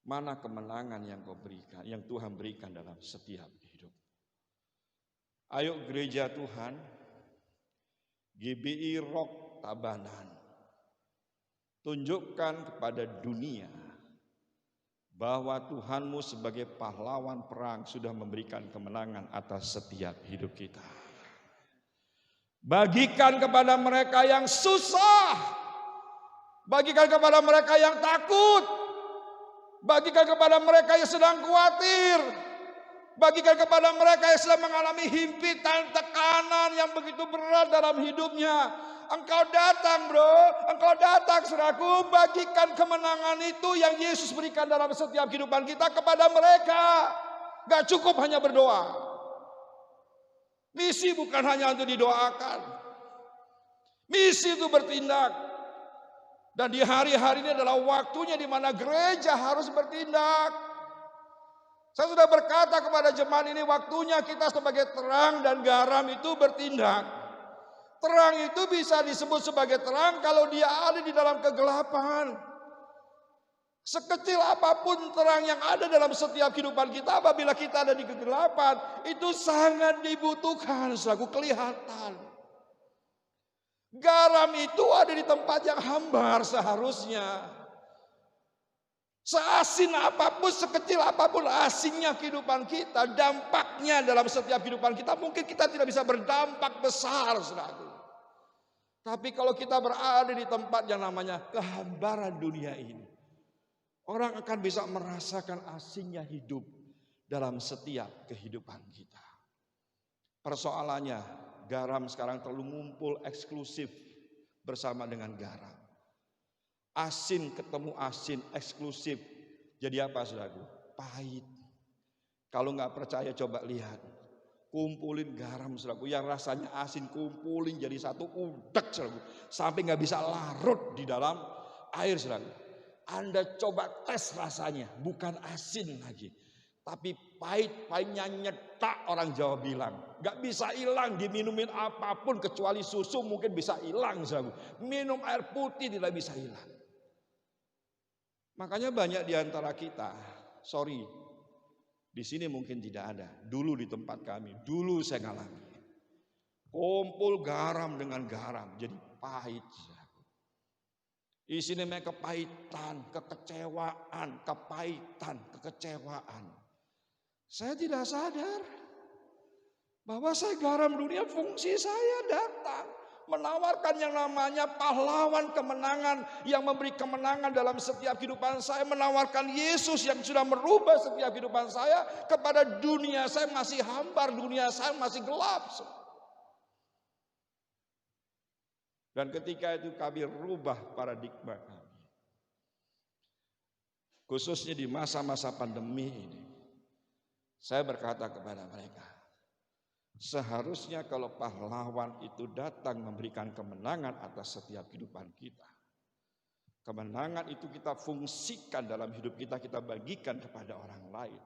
Mana kemenangan yang kau berikan, yang Tuhan berikan dalam setiap hidup? Ayo gereja Tuhan, GBI Rock Tabanan, tunjukkan kepada dunia bahwa Tuhanmu sebagai pahlawan perang sudah memberikan kemenangan atas setiap hidup kita. Bagikan kepada mereka yang susah, bagikan kepada mereka yang takut, bagikan kepada mereka yang sedang khawatir, bagikan kepada mereka yang sedang mengalami himpitan, tekanan yang begitu berat dalam hidupnya. Engkau datang bro, engkau datang saudaraku, bagikan kemenangan itu yang Yesus berikan dalam setiap kehidupan kita kepada mereka. Gak cukup hanya berdoa. Misi bukan hanya untuk didoakan. Misi itu bertindak. Dan di hari-hari ini adalah waktunya di mana gereja harus bertindak. Saya sudah berkata kepada jemaat ini, waktunya kita sebagai terang dan garam itu bertindak. Terang itu bisa disebut sebagai terang kalau dia ada di dalam kegelapan. Sekecil apapun terang yang ada dalam setiap kehidupan kita, apabila kita ada di kegelapan, itu sangat dibutuhkan selaku kelihatan. Garam itu ada di tempat yang hambar seharusnya. Seasin apapun, sekecil apapun asinnya kehidupan kita, dampaknya dalam setiap kehidupan kita, mungkin kita tidak bisa berdampak besar, saudaraku. Tapi kalau kita berada di tempat yang namanya kehambaran dunia ini, orang akan bisa merasakan asinnya hidup dalam setiap kehidupan kita. Persoalannya, garam sekarang terlalu ngumpul eksklusif bersama dengan garam. Asin ketemu asin eksklusif. Jadi apa saudaraku? Pahit. Kalau nggak percaya coba lihat. Kumpulin garam saudaraku yang rasanya asin, kumpulin jadi satu udek saudaraku. Sampai nggak bisa larut di dalam air saudaraku. Anda coba tes rasanya, bukan asin lagi. Tapi pahit-pahitnya nyetak, orang Jawa bilang. Gak bisa hilang, diminumin apapun kecuali susu mungkin bisa hilang saudaraku. Minum air putih tidak bisa hilang. Makanya banyak di antara kita, sorry, di sini mungkin tidak ada. Dulu di tempat kami, dulu saya ngalami. Kumpul garam dengan garam, jadi pahit. Isinya kepahitan, kekecewaan, kepahitan, kekecewaan. Saya tidak sadar bahwa saya garam dunia, fungsi saya datang. Menawarkan yang namanya pahlawan kemenangan yang memberi kemenangan dalam setiap kehidupan saya. Menawarkan Yesus yang sudah merubah setiap kehidupan saya kepada dunia. Saya masih hambar, dunia saya masih gelap. Dan ketika itu kami rubah paradigma kami. Khususnya di masa-masa pandemi ini. Saya berkata kepada mereka, seharusnya kalau pahlawan itu datang memberikan kemenangan atas setiap kehidupan kita. Kemenangan itu kita fungsikan dalam hidup kita, kita bagikan kepada orang lain.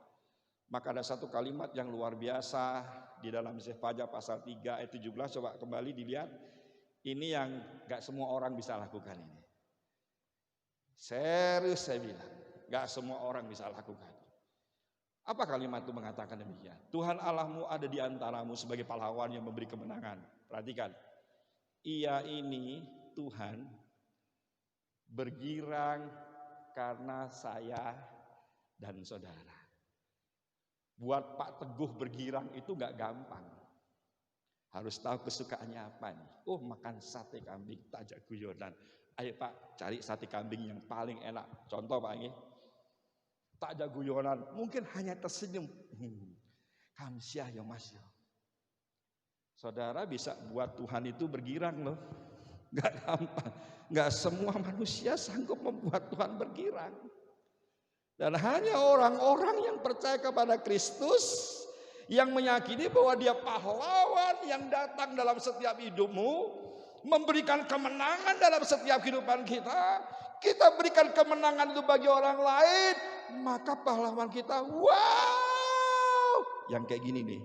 Maka ada satu kalimat yang luar biasa di dalam Zephania pasal 3 ayat 17, coba kembali dilihat. Ini yang gak semua orang bisa lakukan ini. Serius saya bilang, gak semua orang bisa lakukan. Apa kalimat itu mengatakan demikian? Tuhan Allahmu ada di antaramu sebagai pahlawan yang memberi kemenangan. Perhatikan. Ia ini Tuhan bergirang karena saya dan saudara. Buat Pak Teguh bergirang itu gak gampang. Harus tahu kesukaannya apa nih. Oh, makan sate kambing, tajak guyonan. Ayo Pak, cari sate kambing yang paling enak. Contoh Pak ini. Tak ada guyonan, mungkin hanya tersenyum. Kamsyah ya mas. Saudara bisa buat Tuhan itu bergirang loh. Gak gampang. Gak semua manusia sanggup membuat Tuhan bergirang. Dan hanya orang-orang yang percaya kepada Kristus, yang meyakini bahwa dia pahlawan yang datang dalam setiap hidupmu, memberikan kemenangan dalam setiap kehidupan kita. Kita berikan kemenangan itu bagi orang lain, maka pahlawan kita, wow, yang kayak gini nih,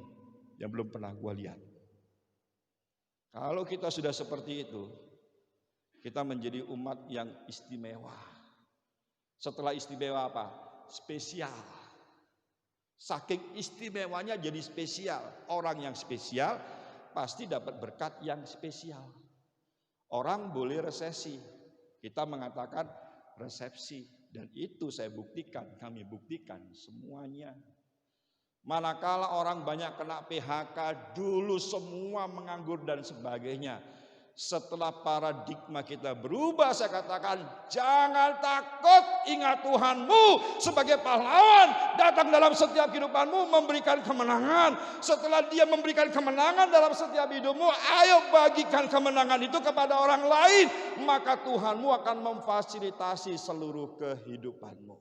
yang belum pernah gua lihat. Kalau kita sudah seperti itu, kita menjadi umat yang istimewa. Setelah istimewa apa? Spesial. Saking istimewanya jadi spesial. Orang yang spesial pasti dapat berkat yang spesial. Orang boleh resesi, kita mengatakan resepsi. Dan itu saya buktikan, kami buktikan semuanya. Manakala orang banyak kena PHK, dulu semua menganggur dan sebagainya. Setelah paradigma kita berubah, saya katakan jangan takut, ingat Tuhanmu sebagai pahlawan datang dalam setiap kehidupanmu memberikan kemenangan. Setelah dia memberikan kemenangan dalam setiap hidupmu, ayo bagikan kemenangan itu kepada orang lain, maka Tuhanmu akan memfasilitasi seluruh kehidupanmu.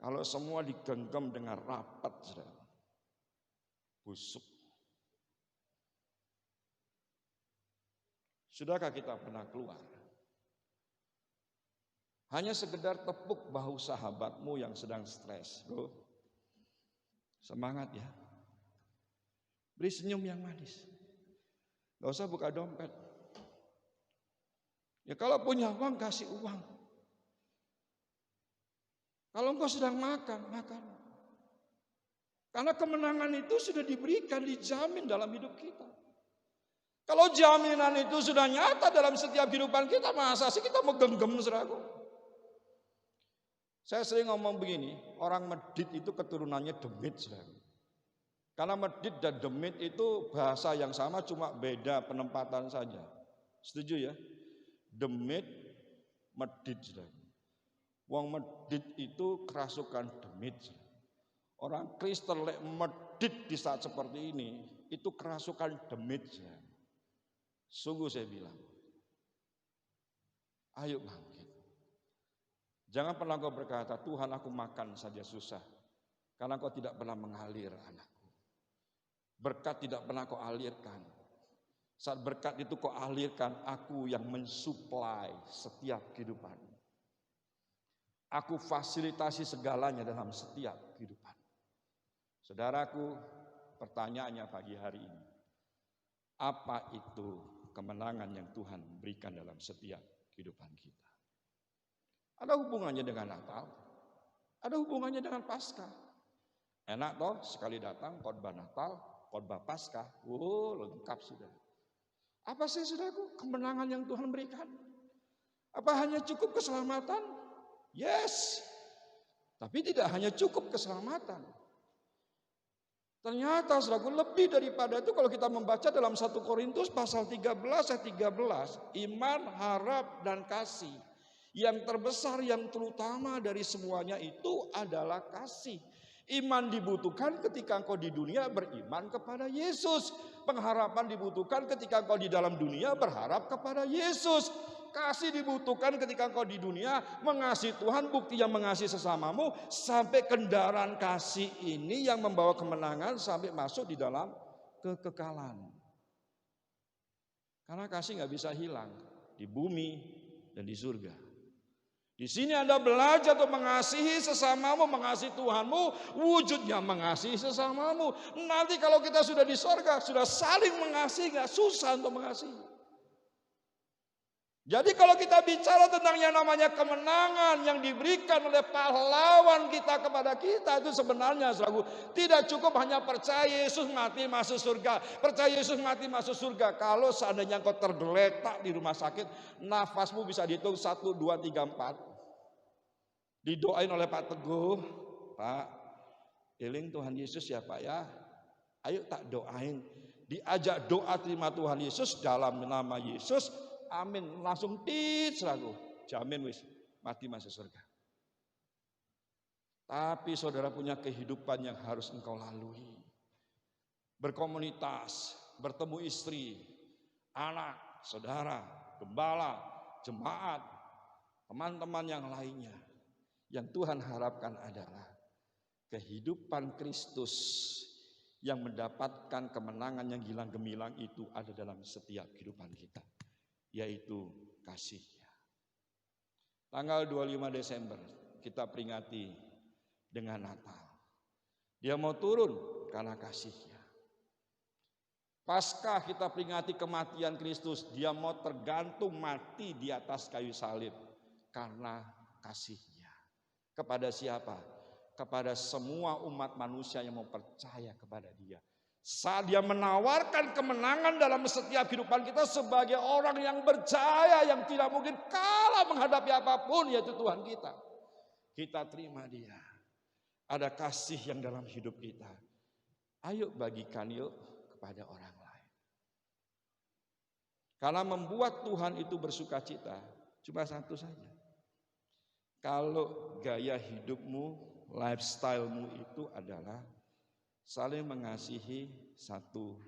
Kalau semua digenggam dengan rapat, busuk. Sudahkah kita pernah keluar? Hanya sekedar tepuk bahu sahabatmu yang sedang stres, bro. Semangat ya. Beri senyum yang manis. Gak usah buka dompet. Ya kalau punya uang kasih uang. Kalau engkau sedang makan, makan. Karena kemenangan itu sudah diberikan, dijamin dalam hidup kita. Kalau jaminan itu sudah nyata dalam setiap kehidupan kita, masa sih kita mau genggam, saudaraku? Saya sering ngomong begini, orang Medit itu keturunannya Demit, saudaraku. Karena Medit dan Demit itu bahasa yang sama, cuma beda penempatan saja. Setuju ya? Demit, Medit, saudaraku. Wong Medit itu kerasukan Demit, saudaraku. Orang Kristen lek Medit di saat seperti ini, itu kerasukan Demit, saudaraku. Sungguh saya bilang, ayo bangkit. Jangan pernah kau berkata, Tuhan aku makan saja susah. Karena kau tidak pernah mengalir anakku. Berkat tidak pernah kau alirkan. Saat berkat itu kau alirkan, aku yang mensuplai setiap kehidupan. Aku fasilitasi segalanya dalam setiap kehidupan. Saudaraku, pertanyaannya pagi hari ini. Apa itu kemenangan yang Tuhan berikan dalam setiap kehidupan kita? Ada hubungannya dengan Natal, ada hubungannya dengan Paskah. Enak toh sekali datang khotbah Natal, khotbah Paskah, lengkap sudah. Apa sih saudaraku kemenangan yang Tuhan berikan? Apa hanya cukup keselamatan? Yes, tapi tidak hanya cukup keselamatan. Ternyata saudaraku lebih daripada itu kalau kita membaca dalam 1 Korintus pasal 13 ayat 13, iman, harap dan kasih. Yang terbesar, yang terutama dari semuanya itu adalah kasih. Iman dibutuhkan ketika engkau di dunia beriman kepada Yesus. Pengharapan dibutuhkan ketika engkau di dalam dunia berharap kepada Yesus. Kasih dibutuhkan ketika engkau di dunia mengasihi Tuhan, bukti yang mengasihi sesamamu, sampai kendaraan kasih ini yang membawa kemenangan sampai masuk di dalam kekekalan. Karena kasih nggak bisa hilang di bumi dan di surga. Di sini Anda belajar untuk mengasihi sesamamu, mengasihi Tuhanmu, wujudnya mengasihi sesamamu. Nanti kalau kita sudah di surga, sudah saling mengasihi, nggak susah untuk mengasihi. Jadi kalau kita bicara tentang yang namanya kemenangan yang diberikan oleh pahlawan kita kepada kita, itu sebenarnya saudaraku tidak cukup hanya percaya Yesus mati masuk surga. Percaya Yesus mati masuk surga. Kalau seandainya engkau tergeletak di rumah sakit, nafasmu bisa dihitung 1, 2, 3, 4. Didoain oleh Pak Teguh, Pak, eling Tuhan Yesus ya Pak ya. Ayo tak doain. Diajak doa terima Tuhan Yesus dalam nama Yesus. Amin, langsung saudaraku, jamin wis mati masuk surga. Tapi saudara punya kehidupan yang harus engkau lalui. Berkomunitas, bertemu istri, anak, saudara, gembala, jemaat, teman-teman yang lainnya. Yang Tuhan harapkan adalah kehidupan Kristus yang mendapatkan kemenangan yang gilang gemilang itu ada dalam setiap kehidupan kita, yaitu kasih-Nya. Tanggal 25 Desember kita peringati dengan Natal. Dia mau turun karena kasih-Nya. Paskah kita peringati kematian Kristus, dia mau tergantung mati di atas kayu salib karena kasih-Nya. Kepada siapa? Kepada semua umat manusia yang mau percaya kepada Dia. Saat Dia menawarkan kemenangan dalam setiap kehidupan kita sebagai orang yang percaya, yang tidak mungkin kalah menghadapi apapun, yaitu Tuhan kita. Kita terima Dia. Ada kasih yang dalam hidup kita. Ayo bagikan yuk kepada orang lain. Karena membuat Tuhan itu bersuka cita cuma satu saja. Kalau gaya hidupmu, lifestyle-mu itu adalah saling mengasihi satu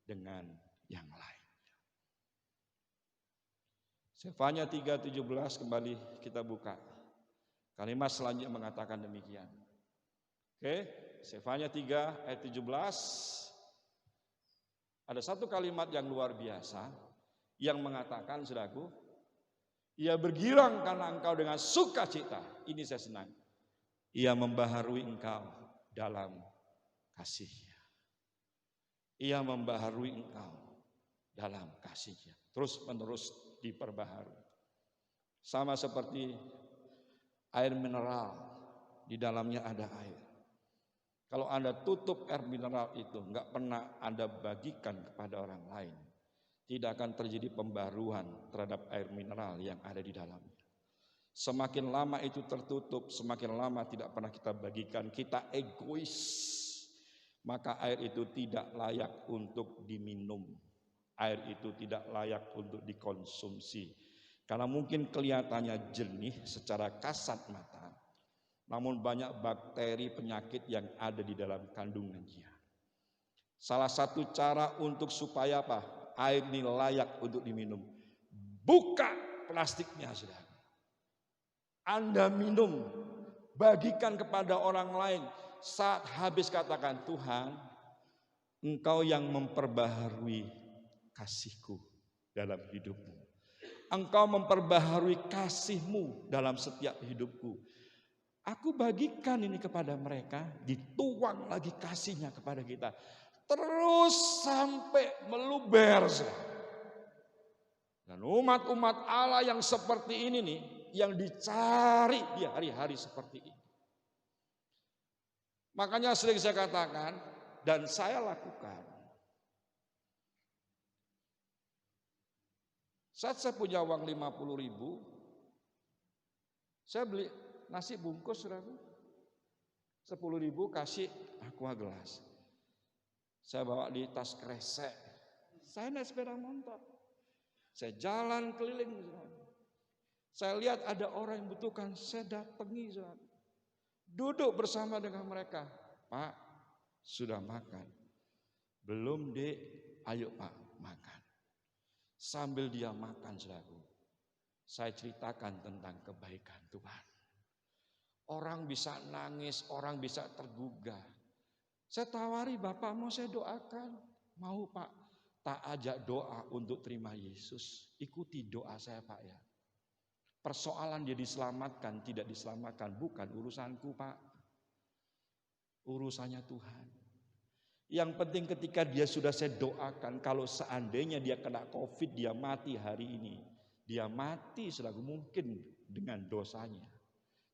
dengan yang lain. Sefanya 3:17 kembali kita buka. Kalimat selanjutnya mengatakan demikian. Oke, Sefanya 3 ayat 17. Ada satu kalimat yang luar biasa yang mengatakan, saudaraku, ia bergirang karena engkau dengan sukacita. Ini saya senang. Ia membaharui engkau dalam kasih-Nya. Ia membaharui engkau dalam kasih-Nya. Terus menerus diperbaharui. Sama seperti air mineral, di dalamnya ada air. Kalau Anda tutup air mineral itu, nggak pernah Anda bagikan kepada orang lain, tidak akan terjadi pembaruan terhadap air mineral yang ada di dalamnya. Semakin lama itu tertutup, semakin lama tidak pernah kita bagikan, kita egois, maka air itu tidak layak untuk diminum. Air itu tidak layak untuk dikonsumsi. Karena mungkin kelihatannya jernih secara kasat mata, namun banyak bakteri penyakit yang ada di dalam kandungannya. Salah satu cara untuk supaya apa? Air ini layak untuk diminum. Buka plastiknya, saudara. Anda minum, bagikan kepada orang lain. Saat habis katakan, Tuhan, Engkau yang memperbaharui kasih-Ku dalam hidupmu. Engkau memperbaharui kasih-Mu dalam setiap hidupku. Aku bagikan ini kepada mereka, dituang lagi kasih-Nya kepada kita. Terus sampai meluber. Dan umat-umat Allah yang seperti ini nih, yang dicari di hari-hari seperti ini. Makanya sering saya katakan, dan saya lakukan. Saat saya punya uang 50.000, saya beli nasi bungkus, saudara. 10.000 kasih aqua gelas. Saya bawa di tas kresek. Saya naik sepeda motor. Saya jalan keliling, saudara. Saya lihat ada orang yang butuhkan, saya datangi, saudara. Duduk bersama dengan mereka. Pak, sudah makan? Belum, Dek. Ayo Pak, makan. Sambil dia makan, saudara, saya ceritakan tentang kebaikan Tuhan. Orang bisa nangis, orang bisa tergugah. Saya tawari, Bapak mau saya doakan? Mau Pak. Tak ajak doa untuk terima Yesus. Ikuti doa saya Pak ya. Persoalan dia diselamatkan, tidak diselamatkan, bukan urusanku Pak. Urusannya Tuhan. Yang penting ketika dia sudah saya doakan, kalau seandainya dia kena COVID, dia mati hari ini. Dia mati selalu mungkin dengan dosanya.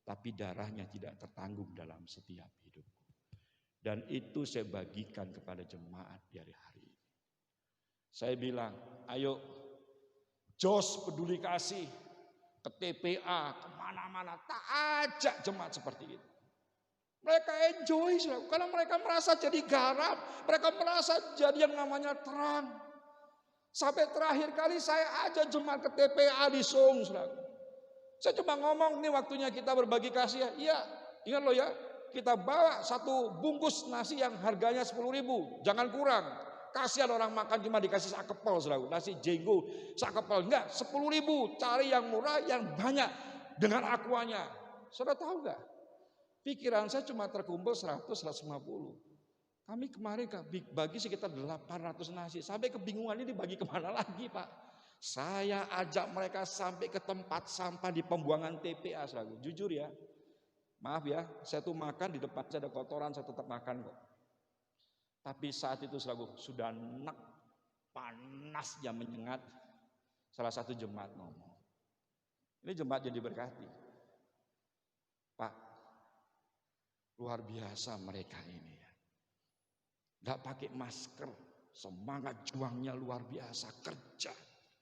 Tapi darahnya tidak tertanggung dalam setiap hidupku. Dan itu saya bagikan kepada jemaat di hari-hari ini. Saya bilang, ayo Jos peduli kasih, ke TPA, kemana-mana, tak ajak jemaat seperti itu. Mereka enjoy, karena mereka merasa jadi garam, mereka merasa jadi yang namanya terang. Sampai terakhir kali saya ajak jemaat ke TPA di Song, saya cuma ngomong, nih waktunya kita berbagi kasih ya. Iya, ingat loh ya, kita bawa satu bungkus nasi yang harganya 10.000, jangan kurang. Kasihan orang makan cuma dikasih sakepel, nasi jenggo sakepel, enggak, 10.000, cari yang murah, yang banyak dengan akuanya. Saudara tahu enggak? Pikiran saya cuma terkumpul 100-150. Kami kemarin bagi sekitar 800 nasi. Sampai kebingungan ini bagi kemana lagi Pak. Saya ajak mereka sampai ke tempat sampah di pembuangan TPA. Saudara. Jujur ya. Maaf ya. Saya tuh makan di depan saya ada kotoran. Saya tetap makan kok. Tapi saat itu saudara, sudah enak. Panasnya menyengat. Salah satu jemaat ngomong. Ini jemaat jadi berkati. Pak. Luar biasa mereka ini. Gak pakai masker, semangat juangnya luar biasa, kerja,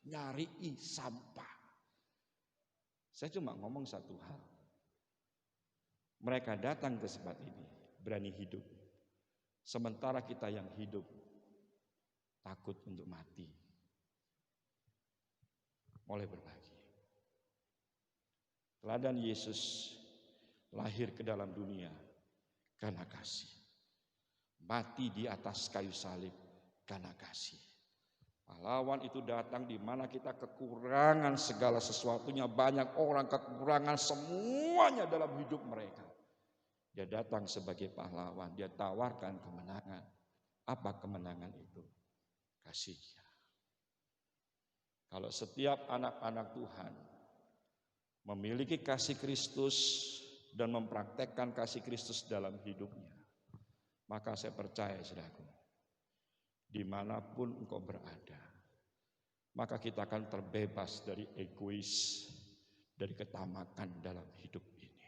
nyari sampah. Saya cuma ngomong satu hal. Mereka datang ke tempat ini, berani hidup. Sementara kita yang hidup, takut untuk mati. Mulai berbagi. Teladan Yesus lahir ke dalam dunia karena kasih. Mati di atas kayu salib karena kasih. Pahlawan itu datang di mana kita kekurangan segala sesuatunya. Banyak orang kekurangan semuanya dalam hidup mereka. Dia datang sebagai pahlawan. Dia tawarkan kemenangan. Apa kemenangan itu? Kasihnya. Kalau setiap anak-anak Tuhan memiliki kasih Kristus dan mempraktekkan kasih Kristus dalam hidupnya, maka saya percaya saudaraku, dimanapun engkau berada, maka kita akan terbebas dari egois, dari ketamakan dalam hidup ini.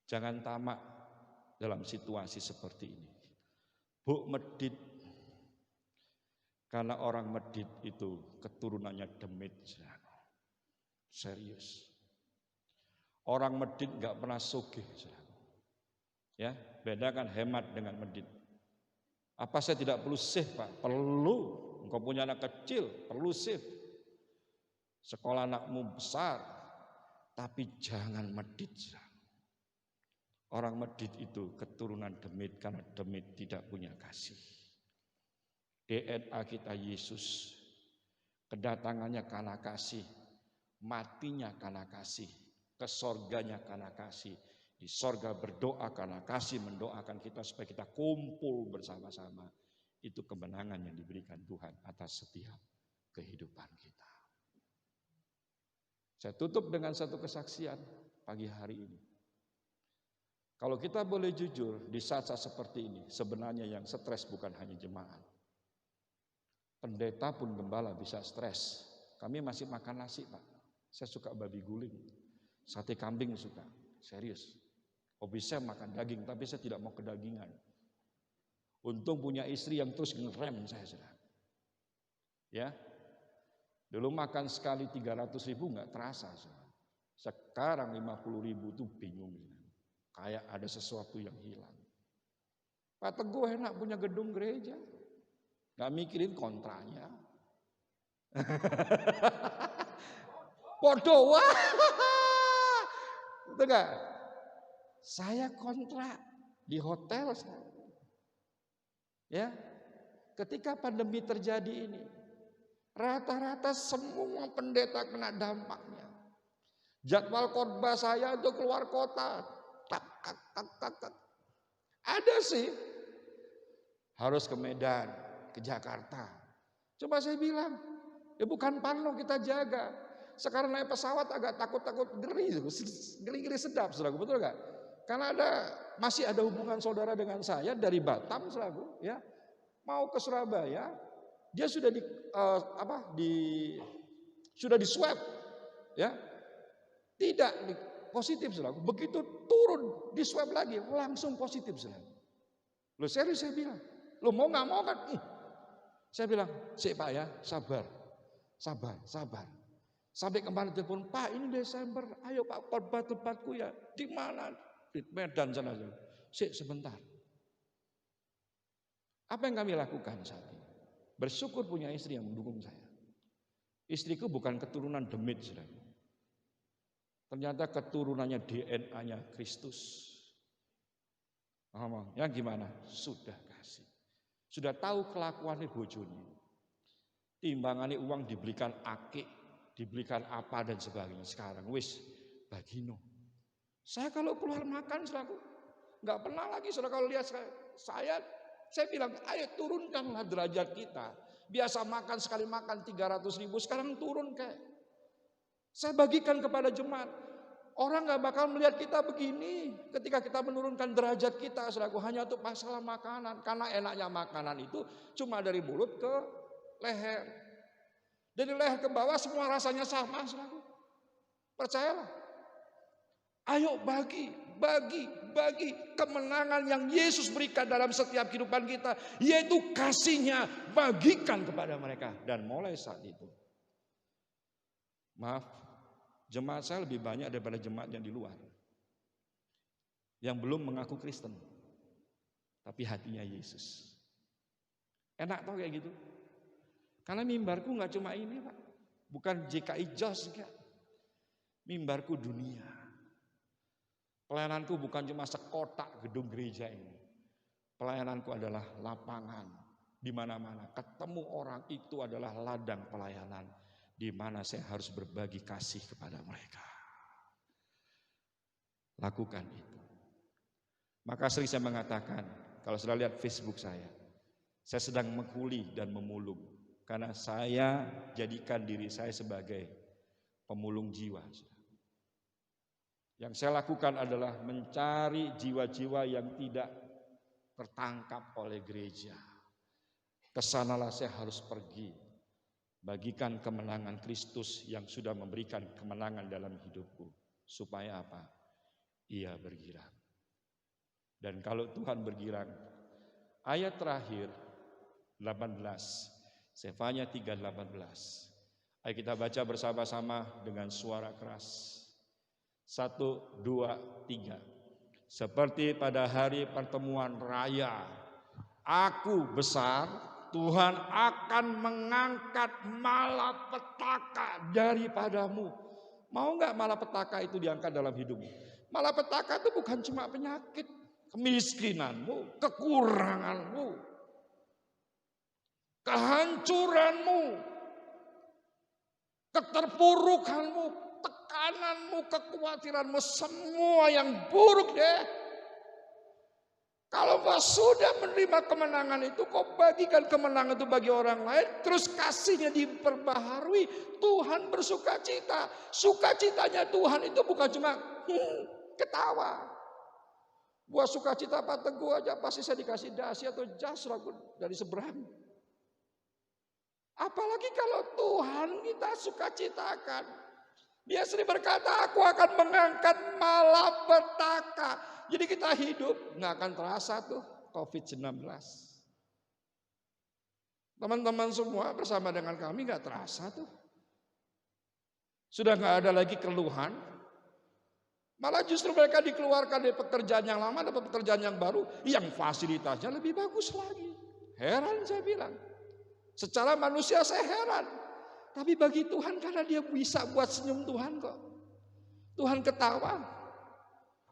Jangan tamak dalam situasi seperti ini. Bu medit, karena orang medit itu keturunannya demit, saudaraku. Serius. Orang medit gak pernah sugih, saudaraku. Ya, bedakan hemat dengan medit. Apa saya tidak perlu save Pak? Perlu. Engkau punya anak kecil, perlu save. Sekolah anakmu besar, tapi jangan medit. Orang medit itu keturunan demit karena demit tidak punya kasih. DNA kita Yesus, kedatangannya karena kasih, matinya karena kasih, ke sorganya karena kasih. Di sorga berdoa karena kasih mendoakan kita supaya kita kumpul bersama-sama. Itu kemenangan yang diberikan Tuhan atas setiap kehidupan kita. Saya tutup dengan satu kesaksian pagi hari ini. Kalau kita boleh jujur di saat-saat seperti ini, sebenarnya yang stres bukan hanya jemaat. Pendeta pun gembala bisa stres. Kami masih makan nasi Pak. Saya suka babi guling. Sate kambing suka. Serius. Hobi saya makan daging, tapi saya tidak mau kedagingan. Untung punya istri yang terus ngerem saya, saudara. Ya, dulu makan sekali 300.000 nggak terasa, saudara. Sekarang 50.000 tuh bingung, saudara. Kayak ada sesuatu yang hilang. Pak Teguh enak punya gedung gereja, nggak mikirin kontranya. Podo, wah, itu enggak. Saya kontrak di hotel. Ya, ketika pandemi terjadi ini, rata-rata semua pendeta kena dampaknya. Jadwal khotbah saya untuk keluar kota, ada sih, harus ke Medan, ke Jakarta. Coba saya bilang, ya bukan Parno kita jaga. Sekarang naik pesawat agak takut-takut geri sedap, saudara, betul gak? Karena masih ada hubungan saudara dengan saya dari Batam, saudara, ya, mau ke Surabaya, dia sudah sudah di swab, ya, tidak positif, saudara. Begitu turun di swab lagi, langsung positif, saudara. Loh serius saya bilang, lo mau nggak mau kan? Saya bilang, sih Pak ya, sabar. Sampai kemarin telepon, Pak ini Desember, ayo Pak khotbah tempatku ya, di mana? Di Medan sana. Sebentar. Apa yang kami lakukan saat ini? Bersyukur punya istri yang mendukung saya. Istriku bukan keturunan demit, saudara. Ternyata keturunannya DNA-nya Kristus. Ngomong, ya gimana? Sudah kasih. Sudah tahu kelakuannya bojone. Timbangannya uang dibelikan akik, dibelikan apa dan sebagainya. Sekarang wis bagino. Saya kalau keluar makan selaku nggak pernah lagi saudara kalau lihat saya Saya bilang, ayo turunkanlah derajat kita. Biasa makan sekali makan 300.000, sekarang turun kayak. Saya bagikan kepada jemaat. Orang gak bakal melihat kita begini ketika kita menurunkan derajat kita, saudaraku, hanya untuk masalah makanan. Karena enaknya makanan itu cuma dari mulut ke leher. Dari leher ke bawah semua rasanya sama, saudaraku. Percayalah. Ayo bagi kemenangan yang Yesus berikan dalam setiap kehidupan kita, yaitu kasih-Nya, bagikan kepada mereka. Dan mulai saat itu, maaf, jemaat saya lebih banyak daripada jemaat yang di luar, yang belum mengaku Kristen, tapi hatinya Yesus. Enak tau kayak gitu. Karena mimbarku nggak cuma ini, Pak, bukan JKI Jos, enggak. Mimbarku dunia. Pelayananku bukan cuma sekotak gedung gereja ini. Pelayananku adalah lapangan di mana-mana. Ketemu orang itu adalah ladang pelayanan di mana saya harus berbagi kasih kepada mereka. Lakukan itu. Maka sering saya mengatakan, kalau sudah lihat Facebook saya sedang mengkuli dan memulung. Karena saya jadikan diri saya sebagai pemulung jiwa. Yang saya lakukan adalah mencari jiwa-jiwa yang tidak tertangkap oleh gereja. Kesanalah saya harus pergi. Bagikan kemenangan Kristus yang sudah memberikan kemenangan dalam hidupku. Supaya apa? Ia bergirang. Dan kalau Tuhan bergirang, ayat terakhir 18, Sefanya 3:18. Ayo kita baca bersama-sama dengan suara keras. 1, 2, 3. Seperti pada hari pertemuan raya, aku besar, Tuhan akan mengangkat malapetaka daripadamu. Mau nggak malapetaka itu diangkat dalam hidupmu? Malapetaka itu bukan cuma penyakit, kemiskinanmu, kekuranganmu, kehancuranmu, keterpurukanmu, tekananmu, kekhawatiranmu, semua yang buruk deh. Kalau kau sudah menerima kemenangan itu, kau bagikan kemenangan itu bagi orang lain, terus kasihnya diperbaharui, Tuhan bersuka cita. Sukacitanya Tuhan itu bukan cuma ketawa. Buat sukacita Pak Teguh aja pasti saya dikasih dasi atau jas dari seberang. Apalagi kalau Tuhan kita sukacitakan. Dia sering berkata, aku akan mengangkat malapetaka. Jadi kita hidup nggak akan terasa tuh COVID-19. Teman-teman semua bersama dengan kami nggak terasa tuh. Sudah nggak ada lagi keluhan. Malah justru mereka dikeluarkan dari pekerjaan yang lama, dapat pekerjaan yang baru, yang fasilitasnya lebih bagus lagi. Heran saya bilang. Secara manusia saya heran. Tapi bagi Tuhan, karena dia bisa buat senyum Tuhan kok. Tuhan ketawa.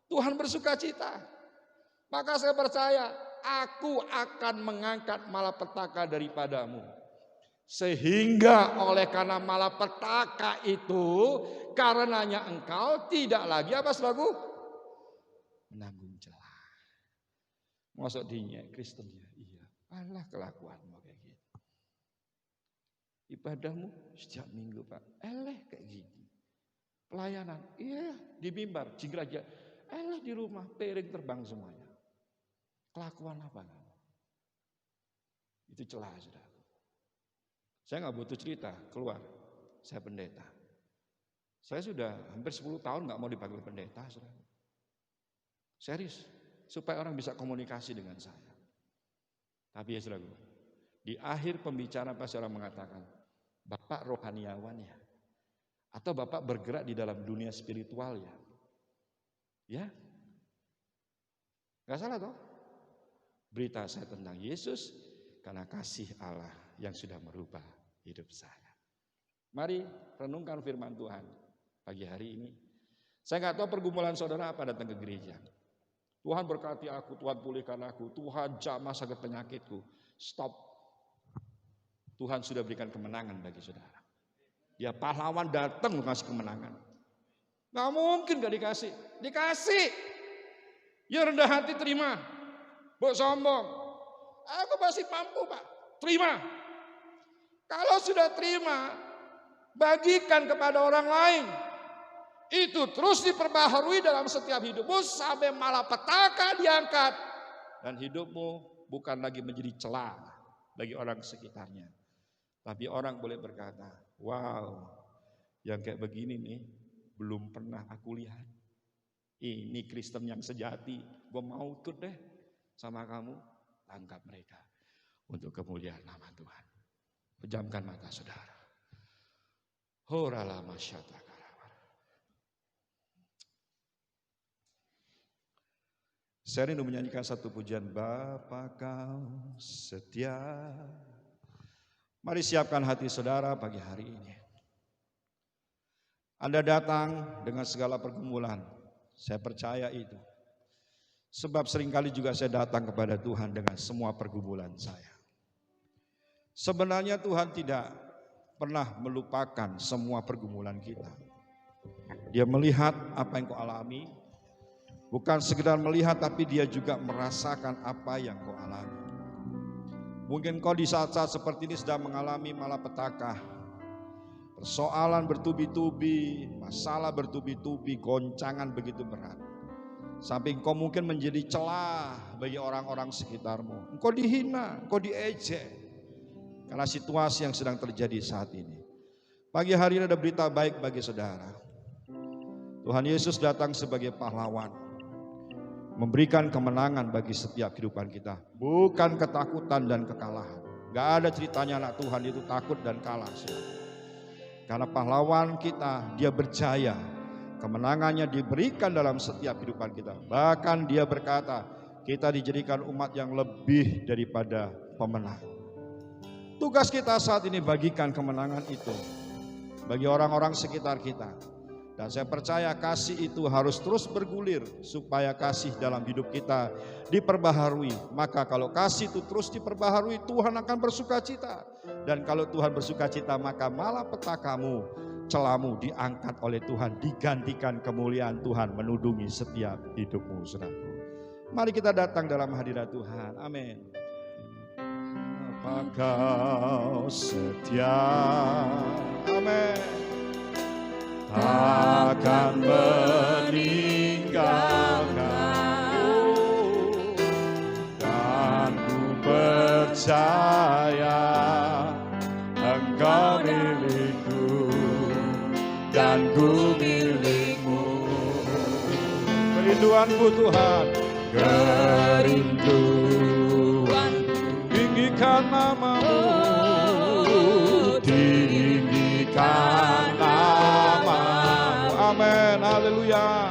Tuhan bersuka cita. Maka saya percaya, aku akan mengangkat malapetaka daripadamu. Sehingga oleh karena malapetaka itu, karenanya engkau tidak lagi apa saudaraku? Menanggung celah. Maksud dinya Kristen ya? Iya. Allah kelakuanmu kayak gitu. Ibadahmu setiap minggu Pak, kayak gini. Pelayanan, iya di mimbar, jinggraja, di rumah, piring terbang semuanya. Kelakuan apa? Itu celah sudah. Saya nggak butuh cerita, keluar. Saya pendeta. Saya sudah hampir 10 tahun nggak mau dipanggil pendeta, sudah. Serius, supaya orang bisa komunikasi dengan saya. Tapi ya saudara, di akhir pembicaraan pasti orang mengatakan, Bapak rohaniawan ya? Atau Bapak bergerak di dalam dunia spiritual ya? Ya? Gak salah toh? Berita saya tentang Yesus karena kasih Allah yang sudah merubah hidup saya. Mari renungkan firman Tuhan pagi hari ini. Saya gak tahu pergumulan saudara apa datang ke gereja. Tuhan berkati aku, Tuhan pulihkan aku, Tuhan jamah sakit penyakitku. Stop. Tuhan sudah berikan kemenangan bagi saudara. Ya pahlawan datang ngasih kemenangan. Gak mungkin gak dikasih. Dikasih. Ya rendah hati terima. Bok sombong. Aku pasti mampu Pak. Terima. Kalau sudah terima, bagikan kepada orang lain. Itu terus diperbaharui dalam setiap hidupmu sampai malapetaka diangkat. Dan hidupmu bukan lagi menjadi celah bagi orang sekitarnya. Tapi orang boleh berkata, wow, yang kayak begini nih belum pernah aku lihat. Ini Kristen yang sejati. Gue mau ikut deh sama kamu. Tangkap mereka untuk kemuliaan nama Tuhan. Pejamkan mata saudara. Horala masyata. Saya rindu menyanyikan satu pujian, Bapa Kau setia. Mari siapkan hati saudara pagi hari ini. Anda datang dengan segala pergumulan, saya percaya itu. Sebab seringkali juga saya datang kepada Tuhan dengan semua pergumulan saya. Sebenarnya Tuhan tidak pernah melupakan semua pergumulan kita. Dia melihat apa yang kau alami. Bukan sekedar melihat, tapi dia juga merasakan apa yang kau alami. Mungkin kau di saat-saat seperti ini sedang mengalami malapetaka. Persoalan bertubi-tubi, masalah bertubi-tubi, goncangan begitu berat. Sampai engkau mungkin menjadi celah bagi orang-orang sekitarmu. Engkau dihina, engkau diejek. Karena situasi yang sedang terjadi saat ini. Pagi hari ini ada berita baik bagi saudara. Tuhan Yesus datang sebagai pahlawan. Memberikan kemenangan bagi setiap kehidupan kita. Bukan ketakutan dan kekalahan. Gak ada ceritanya anak Tuhan itu takut dan kalah. Karena pahlawan kita, dia berjaya. Kemenangannya diberikan dalam setiap kehidupan kita. Bahkan dia berkata, kita dijadikan umat yang lebih daripada pemenang. Tugas kita saat ini bagikan kemenangan itu bagi orang-orang sekitar kita. Dan saya percaya kasih itu harus terus bergulir supaya kasih dalam hidup kita diperbaharui. Maka kalau kasih itu terus diperbaharui, Tuhan akan bersukacita. Dan kalau Tuhan bersukacita, maka malapetakamu, celamu diangkat oleh Tuhan, digantikan kemuliaan Tuhan menudungi setiap hidupmu, saudaraku. Mari kita datang dalam hadirat Tuhan. Amin. Apa Kau setia? Amin. Akan meninggalkan, dan ku percaya Engkau milikku dan ku milikmu. Kerinduanku Tuhan, kerinduan tinggikan namamu, tinggikan namamu. Amin, haleluya.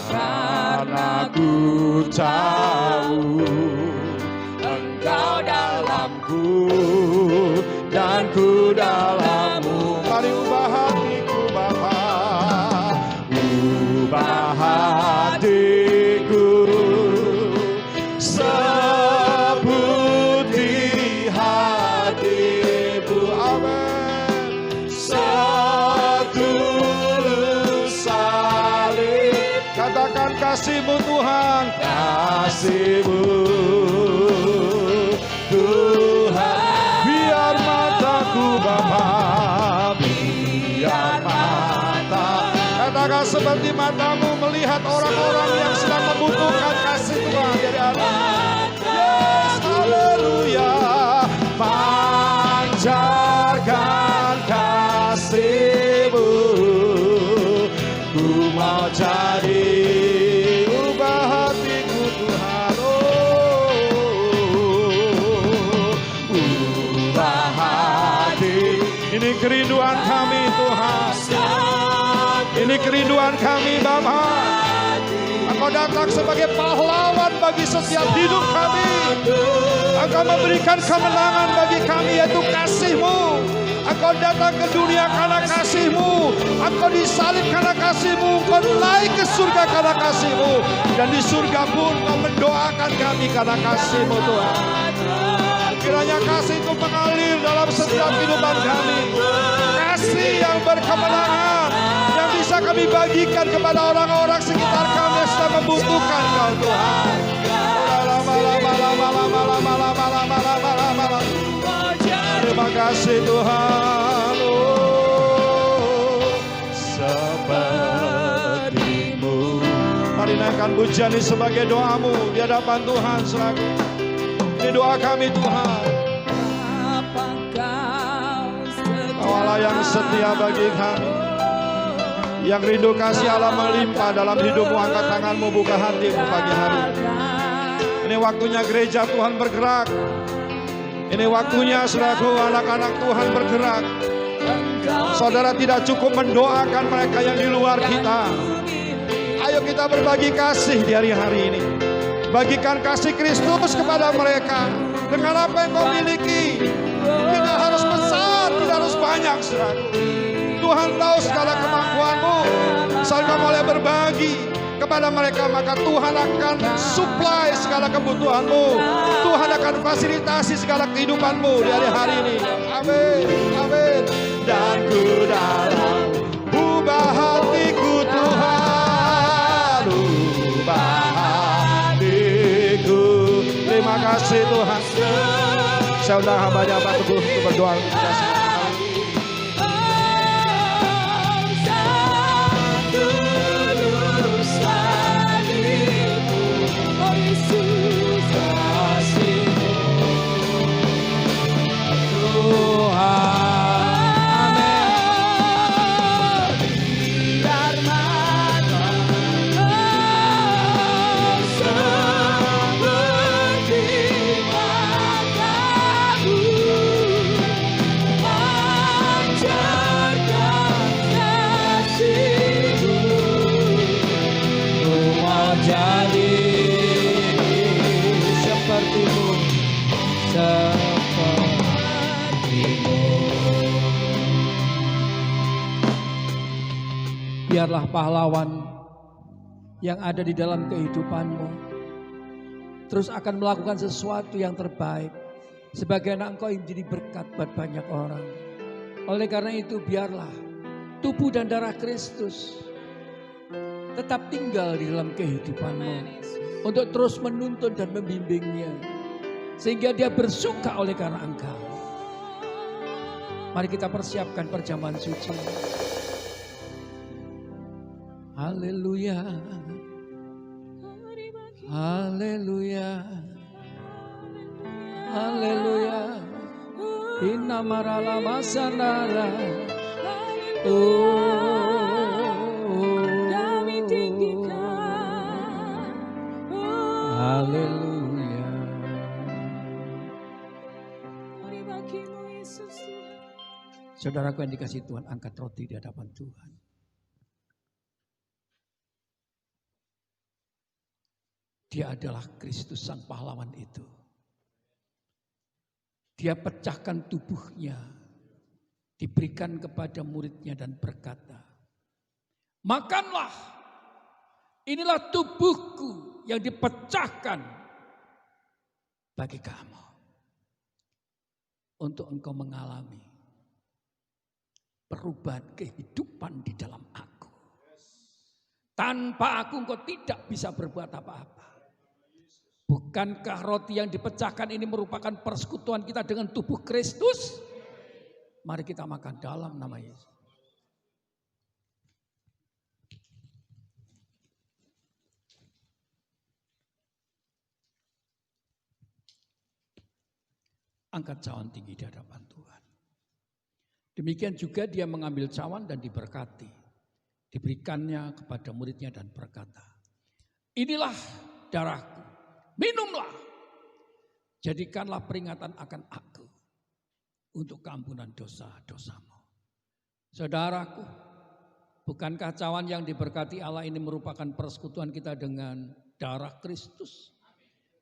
Karena ku tahu Engkau dalamku dan ku dalammu. Mari ubah hatiku Bapa, ubah hatiku seperti hatimu. Amin. Setulus salib, katakan kasih-Mu Tuhan, kasih-Mu Tuhan. Biar mataku Bapa, biar mata, katakan seperti matamu melihat orang-orang yang sedang membutuhkan kasih Tuhan dari Allah. Yes, haleluya. Pancarkan kasih-Mu, ku mau jadi ubah hatiku Tuhan. Ubah hati. Ini kerinduan kami Tuhan. Ini kerinduan kami Bapa. Engkau datang sebagai pahlawan bagi setiap hidup kami. Engkau memberikan kemenangan bagi kami, yaitu kasih-Mu. Engkau datang ke dunia karena kasih-Mu. Engkau disalib karena kasih-Mu. Engkau naik ke surga karena kasih-Mu. Dan di surga pun Engkau mendoakan kami karena kasih-Mu Tuhan. Kiranya kasih itu mengalir dalam setiap kehidupan kami. Kasih yang berkemenangan, yang bisa kami bagikan kepada orang-orang sekitar kami yang sedang membutuhkan Kau Tuhan. Terima kasih Tuhan. Seperti-Mu. Mari naikkan pujian ini sebagai doamu di hadapan Tuhan selaku. Ini doa kami Tuhan. Kau Allah yang setia bagi kami, yang rindu kasih Allah melimpah dalam hidupmu. Angkat tanganmu, buka hatimu pagi hari. Ini waktunya gereja Tuhan bergerak. Ini waktunya saudaraku, anak-anak Tuhan bergerak. Saudara tidak cukup mendoakan mereka yang di luar kita. Ayo kita berbagi kasih di hari-hari ini. Bagikan kasih Kristus kepada mereka dengan apa yang kau miliki. Tidak harus besar, tidak harus banyak, saudara. Tuhan tahu segala kemampuanmu. Saat kau mulai berbagi kepada mereka, maka Tuhan akan supply segala kebutuhanmu. Tuhan akan fasilitasi segala kehidupanmu di hari-hari ini. Amin, amin. Dan ku dalam ubah hatiku Tuhan, ubah hatiku. Terima kasih Tuhan. Saya undang hamba-Nya Pak Teguh untuk berdoa. Biarlah pahlawan yang ada di dalam kehidupanmu terus akan melakukan sesuatu yang terbaik. Sebagai anak Engkau menjadi berkat buat banyak orang. Oleh karena itu biarlah tubuh dan darah Kristus tetap tinggal di dalam kehidupanmu untuk terus menuntun dan membimbingnya. Sehingga dia bersuka oleh karena Engkau. Mari kita persiapkan perjamuan suci. Haleluya, haleluya, haleluya. Inna marala masandara. Kami tinggikan. Haleluya. Mari bagimu Yesus. Saudaraku yang dikasihi Tuhan, angkat roti di hadapan Tuhan. Dia adalah Kristus sang pahlawan itu. Dia pecahkan tubuhnya, diberikan kepada muridnya dan berkata, makanlah, inilah tubuhku yang dipecahkan bagi kamu. Untuk engkau mengalami perubahan kehidupan di dalam aku. Tanpa aku engkau tidak bisa berbuat apa-apa. Bukankah roti yang dipecahkan ini merupakan persekutuan kita dengan tubuh Kristus? Mari kita makan dalam nama Yesus. Angkat cawan tinggi di hadapan Tuhan. Demikian juga dia mengambil cawan dan diberkati. Diberikannya kepada muridnya dan berkata, inilah darahku. Minumlah, jadikanlah peringatan akan aku untuk keampunan dosa-dosamu. Saudaraku, bukankah cawan yang diberkati Allah ini merupakan persekutuan kita dengan darah Kristus?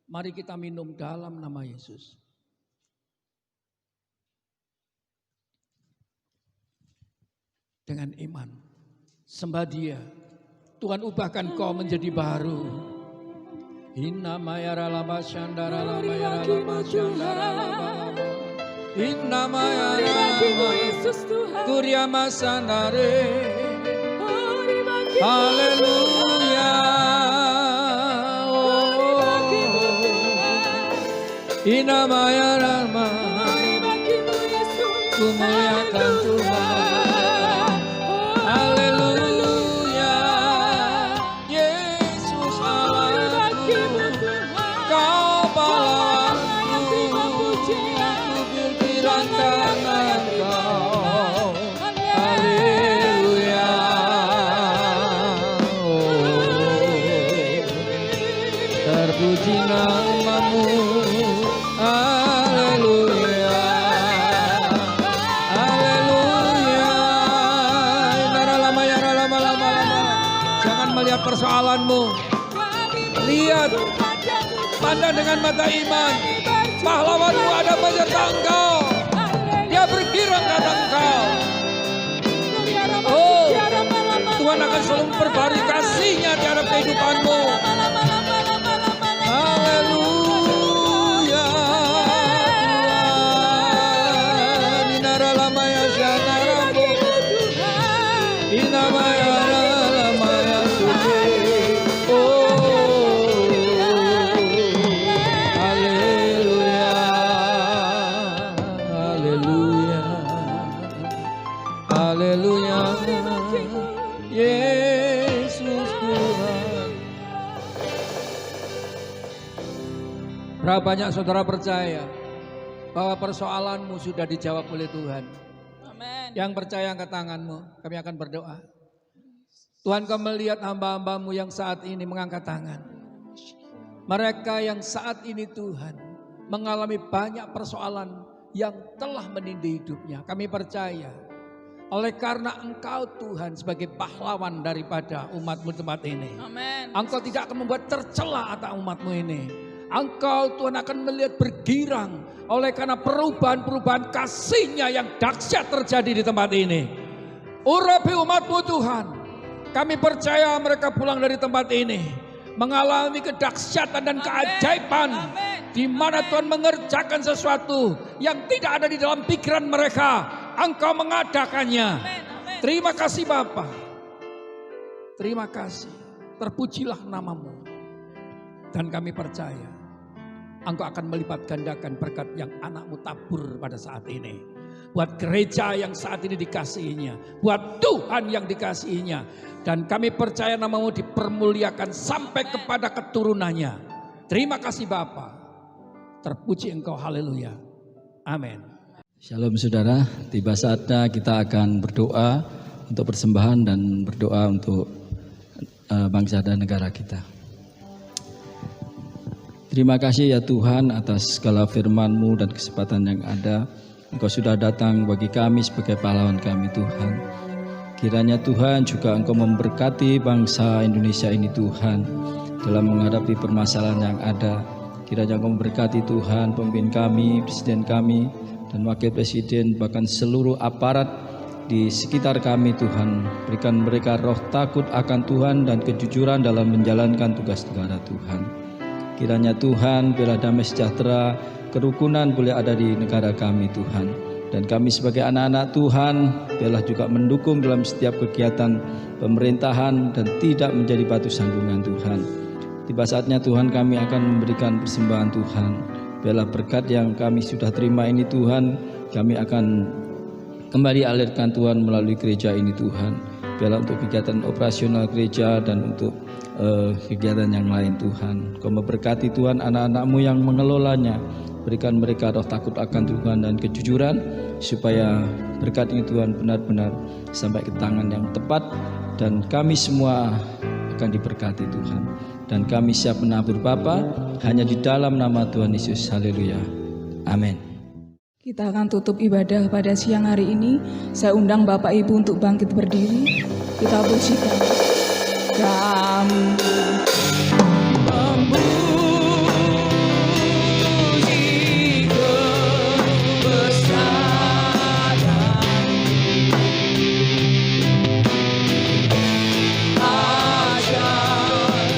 Mari kita minum dalam nama Yesus. Dengan iman, sembah Dia, Tuhan ubahkan kau menjadi baru. Inna mayara lama syandara lama yara lama syandara lama. Inna mayara Kurya masandare. Haleluya. Inamaya Rama, ku muliakan Tuhan. Haleluya, Yesus Allahku, Kau pahlawanku, ku berkiran tangan Kau. Haleluya, terpuji namamu. Haleluya, haleluya. Lama. Jangan melihat persoalanmu. Lihat, pandang dengan mata iman. Pahlawanmu ada beserta engkau. Dia berkirang datang engkau. Oh, Tuhan akan selalu memperbarui kasih-Nya di dalam kehidupanmu. Haleluya. Inaralamaya Shanaramu. Inamaya Ralamaya Suci. Oh, haleluya. Haleluya. Haleluya. Yesus Tuhan. Berapa banyak saudara percaya bahwa persoalanmu sudah dijawab oleh Tuhan? Amin. Yang percaya angkat tanganmu, kami akan berdoa. Tuhan, Kau melihat hamba-hambamu yang saat ini mengangkat tangan. Mereka yang saat ini Tuhan mengalami banyak persoalan yang telah menindih hidupnya. Kami percaya oleh karena Engkau Tuhan sebagai pahlawan daripada umat-Mu tempat ini. Amin. Engkau tidak akan membuat tercela atas umat-Mu ini. Engkau Tuhan akan melihat bergirang oleh karena perubahan-perubahan kasih-Nya yang dahsyat terjadi di tempat ini. Urapi umat-Mu Tuhan. Kami percaya mereka pulang dari tempat ini mengalami kedahsyatan dan keajaiban. Di mana Tuhan mengerjakan sesuatu yang tidak ada di dalam pikiran mereka. Engkau mengadakannya. Terima kasih Bapa. Terima kasih. Terpujilah namamu. Dan kami percaya Engkau akan melipat gandakan berkat yang anak-Mu tabur pada saat ini. Buat gereja yang saat ini dikasihinya. Buat Tuhan yang dikasihinya. Dan kami percaya namamu dipermuliakan sampai kepada keturunannya. Terima kasih Bapa. Terpuji Engkau, haleluya. Amin. Shalom saudara, tiba saatnya kita akan berdoa untuk persembahan dan berdoa untuk bangsa dan negara kita. Terima kasih ya Tuhan atas segala firman-Mu dan kesempatan yang ada. Engkau sudah datang bagi kami sebagai pahlawan kami Tuhan. Kiranya Tuhan juga Engkau memberkati bangsa Indonesia ini Tuhan dalam menghadapi permasalahan yang ada. Kiranya Engkau memberkati Tuhan pemimpin kami, presiden kami, dan wakil presiden, bahkan seluruh aparat di sekitar kami Tuhan. Berikan mereka roh takut akan Tuhan dan kejujuran dalam menjalankan tugas negara Tuhan. Kiranya Tuhan biarlah damai sejahtera, kerukunan boleh ada di negara kami Tuhan. Dan kami sebagai anak-anak Tuhan biarlah juga mendukung dalam setiap kegiatan pemerintahan dan tidak menjadi batu sandungan Tuhan. Tiba saatnya Tuhan kami akan memberikan persembahan Tuhan. Biarlah berkat yang kami sudah terima ini Tuhan, kami akan kembali alirkan Tuhan melalui gereja ini Tuhan. Biarlah untuk kegiatan operasional gereja dan untuk kegiatan yang lain Tuhan. Kau memberkati Tuhan anak-anak-Mu yang mengelolanya. Berikan mereka roh takut akan Tuhan dan kejujuran, supaya berkat ini Tuhan benar-benar sampai ke tangan yang tepat. Dan kami semua akan diberkati Tuhan. Dan kami siap menabur Bapa hanya di dalam nama Tuhan Yesus. Haleluya. Amin. Kita akan tutup ibadah pada siang hari ini. Saya undang Bapak Ibu untuk bangkit berdiri. Kita pujikan. Kami memuji kebesaran ajaib Tuhan.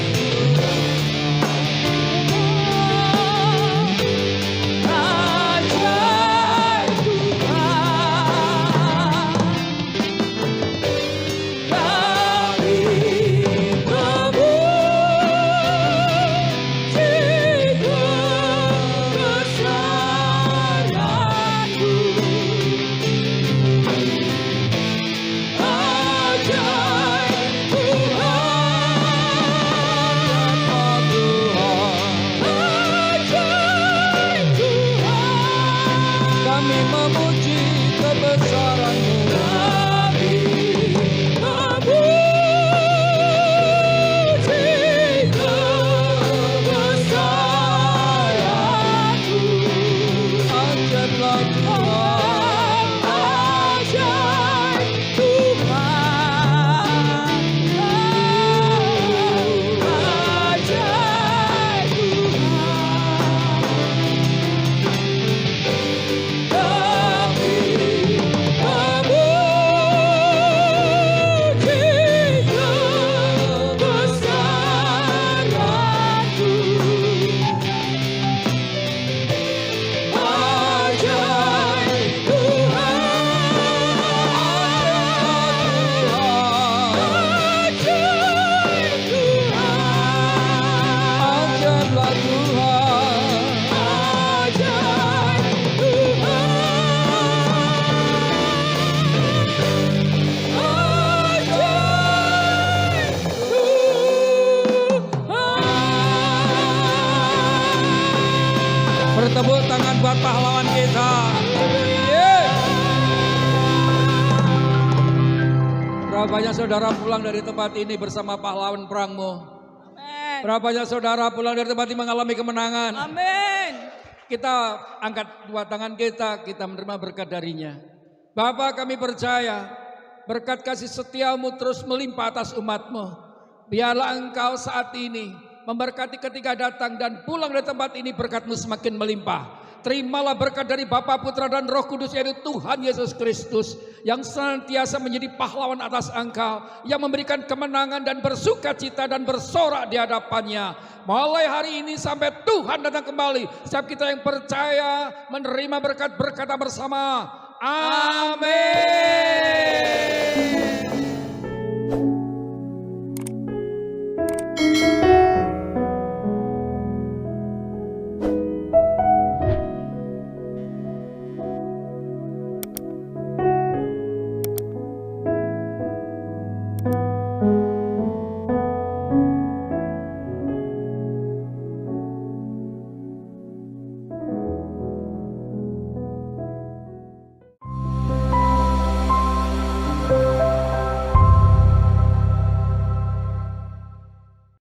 kami memuji kebesaran-Mu. Bertepuk tangan buat pahlawan kita. Berapa banyak saudara pulang dari tempat ini bersama pahlawan perangmu? Amin. Berapa banyak saudara pulang dari tempat ini mengalami kemenangan? Amin. Kita angkat dua tangan kita menerima berkat darinya. Bapa, kami percaya berkat kasih setiamu terus melimpah atas umatmu. Biarlah Engkau saat ini memberkati ketika datang dan pulang dari tempat ini, berkat-Mu semakin melimpah. Terimalah berkat dari Bapa, Putra dan Roh Kudus, yaitu Tuhan Yesus Kristus yang senantiasa menjadi pahlawan atas Engkau, yang memberikan kemenangan dan bersukacita dan bersorak di hadapannya. Mulai hari ini sampai Tuhan datang kembali, setiap kita yang percaya menerima berkat berkata bersama, amin.